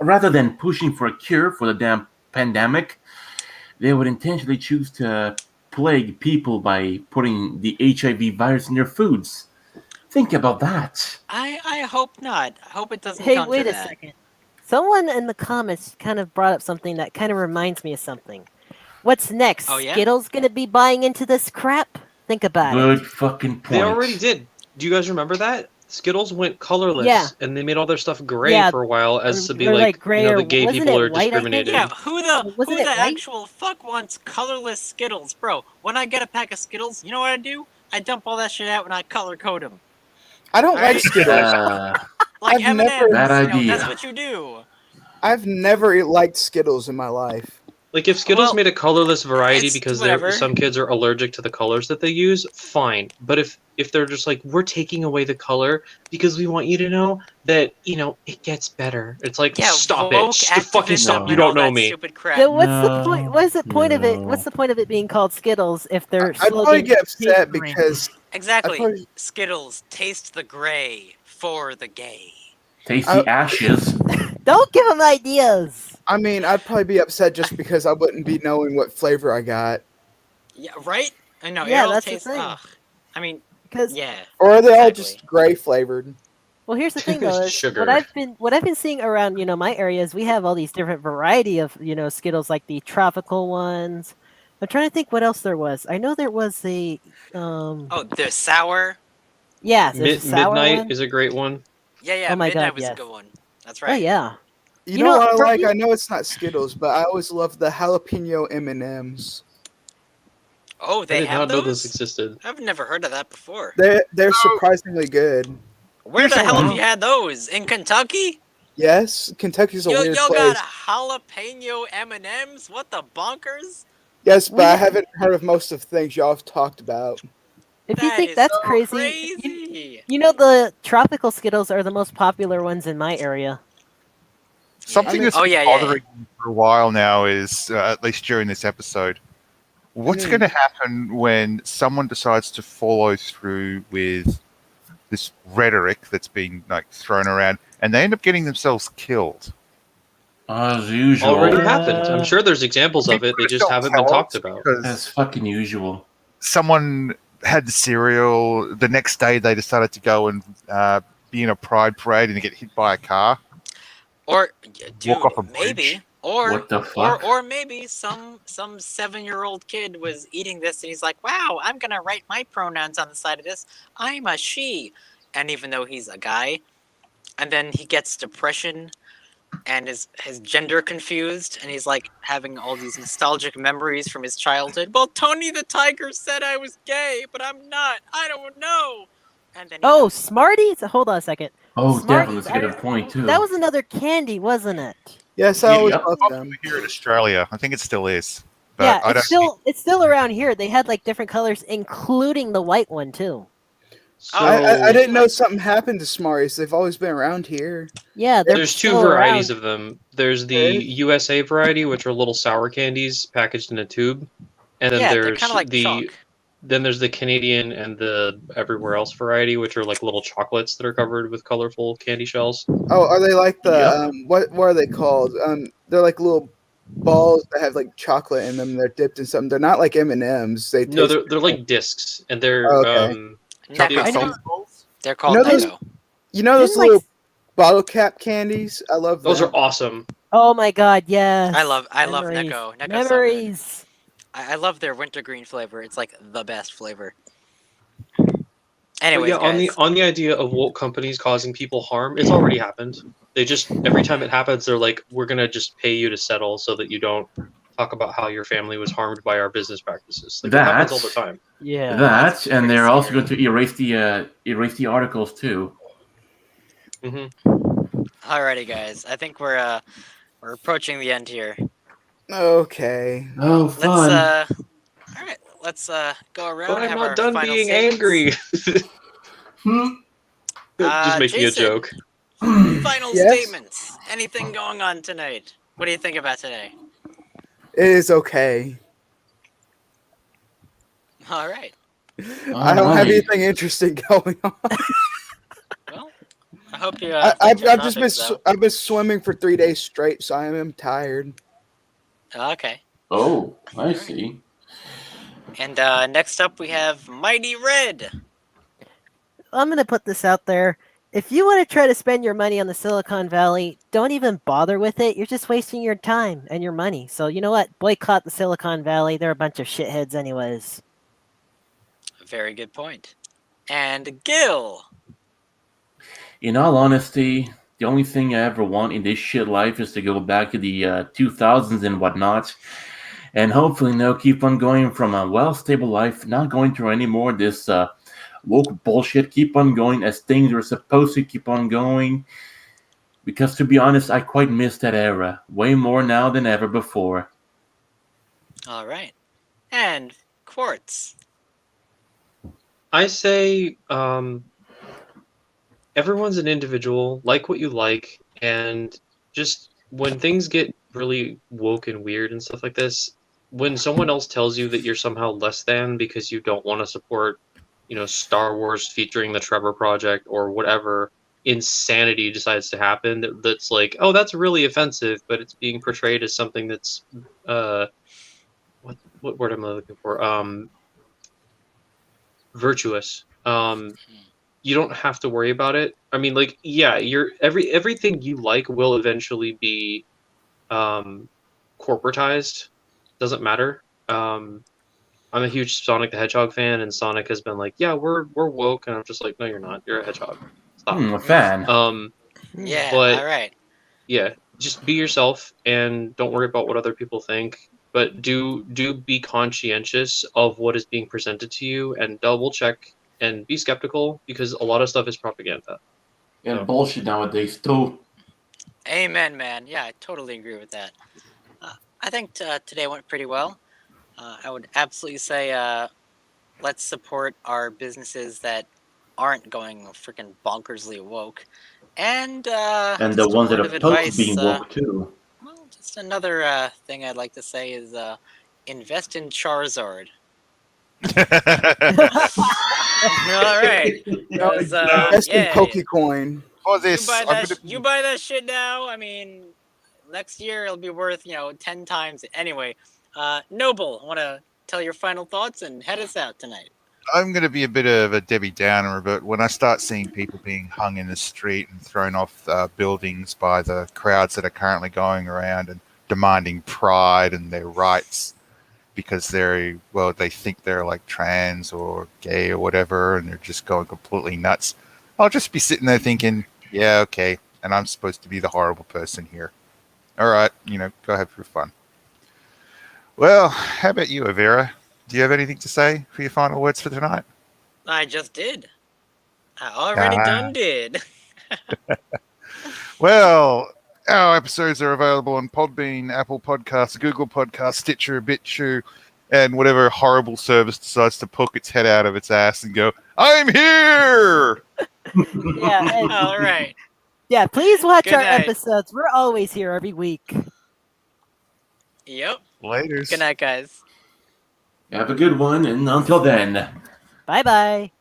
Speaker 5: Rather than pushing for a cure for the damn pandemic, they would intentionally choose to plague people by putting the HIV virus in their foods. Think about that.
Speaker 2: I hope not. I hope it doesn't
Speaker 4: Hey,
Speaker 2: come
Speaker 4: wait
Speaker 2: to
Speaker 4: a
Speaker 2: that.
Speaker 4: second. Someone in the comments kind of brought up something that kind of reminds me of something. What's next?
Speaker 2: Oh, yeah?
Speaker 4: Skittles gonna be buying into this crap? Think about it.
Speaker 5: Good fucking point.
Speaker 6: They already did. Do you guys remember that? Skittles went colorless,
Speaker 4: Yeah.
Speaker 6: and they made all their stuff gray
Speaker 4: Yeah,
Speaker 6: for a while, as to be
Speaker 4: or
Speaker 6: like,
Speaker 4: like gray
Speaker 6: the
Speaker 4: or-
Speaker 6: gay
Speaker 4: wasn't
Speaker 6: people
Speaker 4: it
Speaker 6: are
Speaker 4: white, I think?
Speaker 6: discriminated.
Speaker 2: Yeah, who the
Speaker 4: Wasn't it white?
Speaker 2: actual fuck wants colorless Skittles, bro? When I get a pack of Skittles, you know what I do? I dump all that shit out and I color code them.
Speaker 3: I don't like
Speaker 2: Alright.
Speaker 3: Skittles.
Speaker 2: Like
Speaker 3: I've
Speaker 2: M&M's.
Speaker 3: never-
Speaker 5: Bad idea.
Speaker 2: That's what you do.
Speaker 3: I've never liked Skittles in my life.
Speaker 6: Like, if Skittles
Speaker 2: Well,
Speaker 6: made a colorless variety
Speaker 2: it's
Speaker 6: because
Speaker 2: whatever.
Speaker 6: some kids are allergic to the colors that they use, fine. But if they're just like, we're taking away the color because we want you to know that, it gets better. It's like,
Speaker 2: Yeah,
Speaker 6: stop
Speaker 2: woke
Speaker 6: it. Just fucking
Speaker 2: activism
Speaker 6: stop.
Speaker 5: No.
Speaker 6: You
Speaker 2: and
Speaker 6: don't
Speaker 2: all
Speaker 6: know
Speaker 2: that
Speaker 6: me.
Speaker 2: Stupid crap.
Speaker 4: Then what's the point? What's the point of it?
Speaker 5: No.
Speaker 4: What's the point of it being called Skittles if their
Speaker 3: I'd probably
Speaker 4: slogan
Speaker 3: get
Speaker 4: is
Speaker 3: upset
Speaker 4: "Taste the rain"?
Speaker 3: because
Speaker 2: Exactly.
Speaker 3: probably-
Speaker 2: Skittles taste the gray for the gay.
Speaker 5: Tasty ashes.
Speaker 4: Don't give them ideas.
Speaker 3: I mean I'd probably be upset just because I wouldn't be knowing what flavor I got.
Speaker 2: Yeah, right? I know.
Speaker 4: Yeah,
Speaker 2: it all
Speaker 4: that's the
Speaker 2: tastes.
Speaker 4: thing.
Speaker 2: Ugh. I mean,
Speaker 4: Because
Speaker 2: yeah.
Speaker 3: Or are they all
Speaker 2: Exactly.
Speaker 3: just gray flavored?
Speaker 4: well, here's the thing though. Is
Speaker 6: Sugar.
Speaker 4: what I've been seeing around my areas, we have all these different variety of Skittles, like the tropical ones. I'm trying to think what else there was. I know there was a
Speaker 2: Oh, the sour.
Speaker 4: yeah, there's a sour
Speaker 6: Midnight
Speaker 4: one.
Speaker 6: is a great one.
Speaker 2: Yeah, yeah.
Speaker 4: Oh my
Speaker 2: Midnight
Speaker 4: God,
Speaker 2: was
Speaker 4: yes.
Speaker 2: a good one. That's
Speaker 4: Oh
Speaker 2: right.
Speaker 4: yeah.
Speaker 3: You,
Speaker 4: You
Speaker 3: know,
Speaker 4: know,
Speaker 3: what I
Speaker 4: for
Speaker 3: like?
Speaker 4: me-
Speaker 3: I know it's not Skittles, but I always love the jalapeno M&Ms.
Speaker 2: Oh,
Speaker 6: I
Speaker 2: they
Speaker 6: did
Speaker 2: have
Speaker 6: not know
Speaker 2: those.
Speaker 6: those existed.
Speaker 2: I've never heard of that before.
Speaker 3: They're surprisingly good.
Speaker 2: Where
Speaker 3: Here's
Speaker 2: the hell
Speaker 3: something.
Speaker 2: have you had those? In Kentucky?
Speaker 3: Yes, Kentucky's a
Speaker 2: Yo,
Speaker 3: weird
Speaker 2: y'all
Speaker 3: place.
Speaker 2: got jalapeno M&Ms? What the bonkers?
Speaker 3: Yes, but
Speaker 4: We
Speaker 3: I
Speaker 4: have-
Speaker 3: haven't heard of most of the things y'all have talked about.
Speaker 4: If you
Speaker 2: That
Speaker 4: think
Speaker 2: is
Speaker 4: that's
Speaker 2: so
Speaker 4: crazy, you know the tropical Skittles are the most popular ones in my area.
Speaker 1: Something
Speaker 3: mean-
Speaker 1: that's
Speaker 2: Oh
Speaker 1: been
Speaker 2: yeah,
Speaker 1: bothering me for a while now is, at least during this episode, what's
Speaker 3: Mhm.
Speaker 1: going to happen when someone decides to follow through with this rhetoric that's been like thrown around, and they end up getting themselves killed?
Speaker 5: As usual.
Speaker 6: Already happened. I'm sure there's examples of it. They just
Speaker 1: Don't
Speaker 6: haven't been
Speaker 1: tell
Speaker 6: talked
Speaker 1: us
Speaker 6: about.
Speaker 1: because
Speaker 5: As fucking usual.
Speaker 1: someone had the cereal. The next day, they decided to go and be in a pride parade and get hit by a car.
Speaker 2: Or,
Speaker 1: Walk
Speaker 2: dude,
Speaker 1: off a
Speaker 2: maybe,
Speaker 1: bridge.
Speaker 2: or
Speaker 5: What the fuck?
Speaker 2: or maybe some 7-year-old kid was eating this and he's like, "Wow, I'm gonna write my pronouns on the side of this. I'm a she," and even though he's a guy, and then he gets depression and is his gender confused, and he's like having all these nostalgic memories from his childhood. Well, Tony the Tiger said I was gay, but I'm not. I don't know. And then he
Speaker 4: Oh,
Speaker 2: dies.
Speaker 4: Smarties! Hold on a second.
Speaker 5: Oh, definitely.
Speaker 4: Smarties.
Speaker 5: That's a good point, too.
Speaker 4: That was another candy, wasn't it?
Speaker 3: Yes, I always
Speaker 5: Yep.
Speaker 3: loved
Speaker 1: Popular
Speaker 3: them.
Speaker 1: here in Australia. I think it still is. But
Speaker 4: Yeah,
Speaker 1: I don't.
Speaker 4: it's still around here. They had like different colors, including the white one too.
Speaker 6: So
Speaker 3: I didn't know something happened to Smarties. They've always been around here.
Speaker 4: Yeah, they're
Speaker 6: there's two
Speaker 4: still
Speaker 6: varieties
Speaker 4: around.
Speaker 6: of them. There's the
Speaker 3: There is?
Speaker 6: USA variety, which are little sour candies packaged in a tube, and then
Speaker 2: Yeah, they're
Speaker 6: there's
Speaker 2: kind of like
Speaker 6: the
Speaker 2: chalk.
Speaker 6: then there's the Canadian and the everywhere else variety, which are like little chocolates that are covered with colorful candy shells.
Speaker 3: Oh, are they like the
Speaker 5: Yep.
Speaker 3: what are they called? They're like little balls that have like chocolate in them. They're dipped in something. They're not like M&Ms. They
Speaker 6: No,
Speaker 3: taste.
Speaker 6: they're like discs, and they're
Speaker 3: Oh, okay.
Speaker 1: Chocolate
Speaker 4: I know-
Speaker 1: salty balls?
Speaker 2: They're called
Speaker 3: know those-
Speaker 2: Necco.
Speaker 3: You know those
Speaker 4: Didn't, like,
Speaker 3: little bottle cap candies? I love
Speaker 6: those
Speaker 3: them.
Speaker 6: are awesome.
Speaker 4: Oh my god, yes.
Speaker 2: I love
Speaker 4: Memories.
Speaker 2: Necco. Necco's so good.
Speaker 4: Memories.
Speaker 2: I love their wintergreen flavor. It's like the best flavor.
Speaker 6: But
Speaker 2: Anyways,
Speaker 6: yeah,
Speaker 2: guys.
Speaker 6: on the idea of woke companies causing people harm, it's already happened. They just every time it happens, they're like, "We're gonna just pay you to settle so that you don't talk about how your family was harmed by our business practices." Like, it happens all the time.
Speaker 4: Yeah.
Speaker 5: That, and
Speaker 2: pretty
Speaker 5: they're also
Speaker 2: scary.
Speaker 5: going to erase the articles, too.
Speaker 6: Hmm.
Speaker 2: Alrighty, guys. I think we're approaching the end here.
Speaker 3: Okay.
Speaker 5: Oh,
Speaker 2: Let's
Speaker 5: fun.
Speaker 2: all right. Let's go around.
Speaker 6: But I'm
Speaker 2: have
Speaker 6: not
Speaker 2: our
Speaker 6: done
Speaker 2: final
Speaker 6: being
Speaker 2: statements.
Speaker 6: angry.
Speaker 5: Hmm.
Speaker 6: Just making
Speaker 2: Jason.
Speaker 6: a joke.
Speaker 2: Final
Speaker 3: Yes?
Speaker 2: statements. Anything going on tonight? What do you think about today?
Speaker 3: It is okay.
Speaker 2: All right.
Speaker 3: I don't have
Speaker 5: Alright.
Speaker 3: anything interesting going on.
Speaker 2: Well, I hope you.
Speaker 3: I've
Speaker 2: liked your
Speaker 3: just
Speaker 2: topics,
Speaker 3: I've been swimming for 3 days straight, so I am tired.
Speaker 2: though. Okay.
Speaker 5: Oh, I see.
Speaker 2: And next up we have Mighty Red.
Speaker 4: I'm gonna put this out there. If you want to try to spend your money on the Silicon Valley, don't even bother with it. You're just wasting your time and your money. So you know what? Boycott the Silicon Valley. They're a bunch of shitheads anyways.
Speaker 2: Very good point. And Gil.
Speaker 5: In all honesty, the only thing I ever want in this shit life is to go back to the 2000s and whatnot. And hopefully, keep on going from a well-stable life, not going through any more of this woke bullshit. Keep on going as things are supposed to keep on going. Because to be honest, I quite miss that era. Way more now than ever before.
Speaker 2: All right. And Quartz.
Speaker 6: I say everyone's an individual. Like what you like, and just when things get really woke and weird and stuff like this, when someone else tells you that you're somehow less than because you don't want to support, Star Wars featuring the Trevor Project or whatever insanity decides to happen, that's like, oh, that's really offensive, but it's being portrayed as something that's what word am I looking for? Virtuous. You don't have to worry about it. I mean, like, yeah, everything you like will eventually be corporatized. Doesn't matter. I'm a huge Sonic the Hedgehog fan, and Sonic has been like, yeah, we're woke, and I'm just like, no, you're not. You're a hedgehog. Stop.
Speaker 5: A fan.
Speaker 2: Yeah.
Speaker 6: But
Speaker 2: all right.
Speaker 6: yeah, just be yourself and don't worry about what other people think. But do be conscientious of what is being presented to you and double check and be skeptical because a lot of stuff is propaganda.
Speaker 5: And bullshit nowadays, too.
Speaker 2: Amen, man. Yeah, I totally agree with that. I think today went pretty well. I would absolutely say let's support our businesses that aren't going freaking bonkersly woke. And
Speaker 5: And the
Speaker 2: just a
Speaker 5: ones that
Speaker 2: word
Speaker 5: are
Speaker 2: of
Speaker 5: supposed to
Speaker 2: advice.
Speaker 5: be woke too.
Speaker 2: Well, just another thing I'd like to say is invest in Charizard. All right. 'Cause,
Speaker 3: Best in
Speaker 2: yeah,
Speaker 3: Pokecoin.
Speaker 1: For
Speaker 2: you
Speaker 1: this,
Speaker 2: buy
Speaker 1: I'm
Speaker 2: that.
Speaker 1: gonna
Speaker 2: You buy that shit now. I mean, next year it'll be worth 10 times. Anyway, Noble, want to tell your final thoughts and head us out tonight.
Speaker 1: I'm going to be a bit of a Debbie Downer, but when I start seeing people being hung in the street and thrown off buildings by the crowds that are currently going around and demanding pride and their rights because they think they're like trans or gay or whatever, and they're just going completely nuts, I'll just be sitting there thinking, yeah, okay, and I'm supposed to be the horrible person here. All right, go have your fun. Well, how about you, Avera? Do you have anything to say for your final words for tonight?
Speaker 2: I just did. I already
Speaker 1: Ah.
Speaker 2: done did.
Speaker 1: Well, our episodes are available on Podbean, Apple Podcasts, Google Podcasts, Stitcher, BitChute, and whatever horrible service decides to poke its head out of its ass and go, I'm here!
Speaker 4: Yeah, and,
Speaker 2: All right.
Speaker 4: yeah. Please watch
Speaker 2: Good
Speaker 4: our
Speaker 2: night.
Speaker 4: episodes. We're always here every week.
Speaker 2: Yep.
Speaker 1: Laters.
Speaker 2: Good night, guys.
Speaker 5: Have a good one, and until then.
Speaker 4: Bye bye.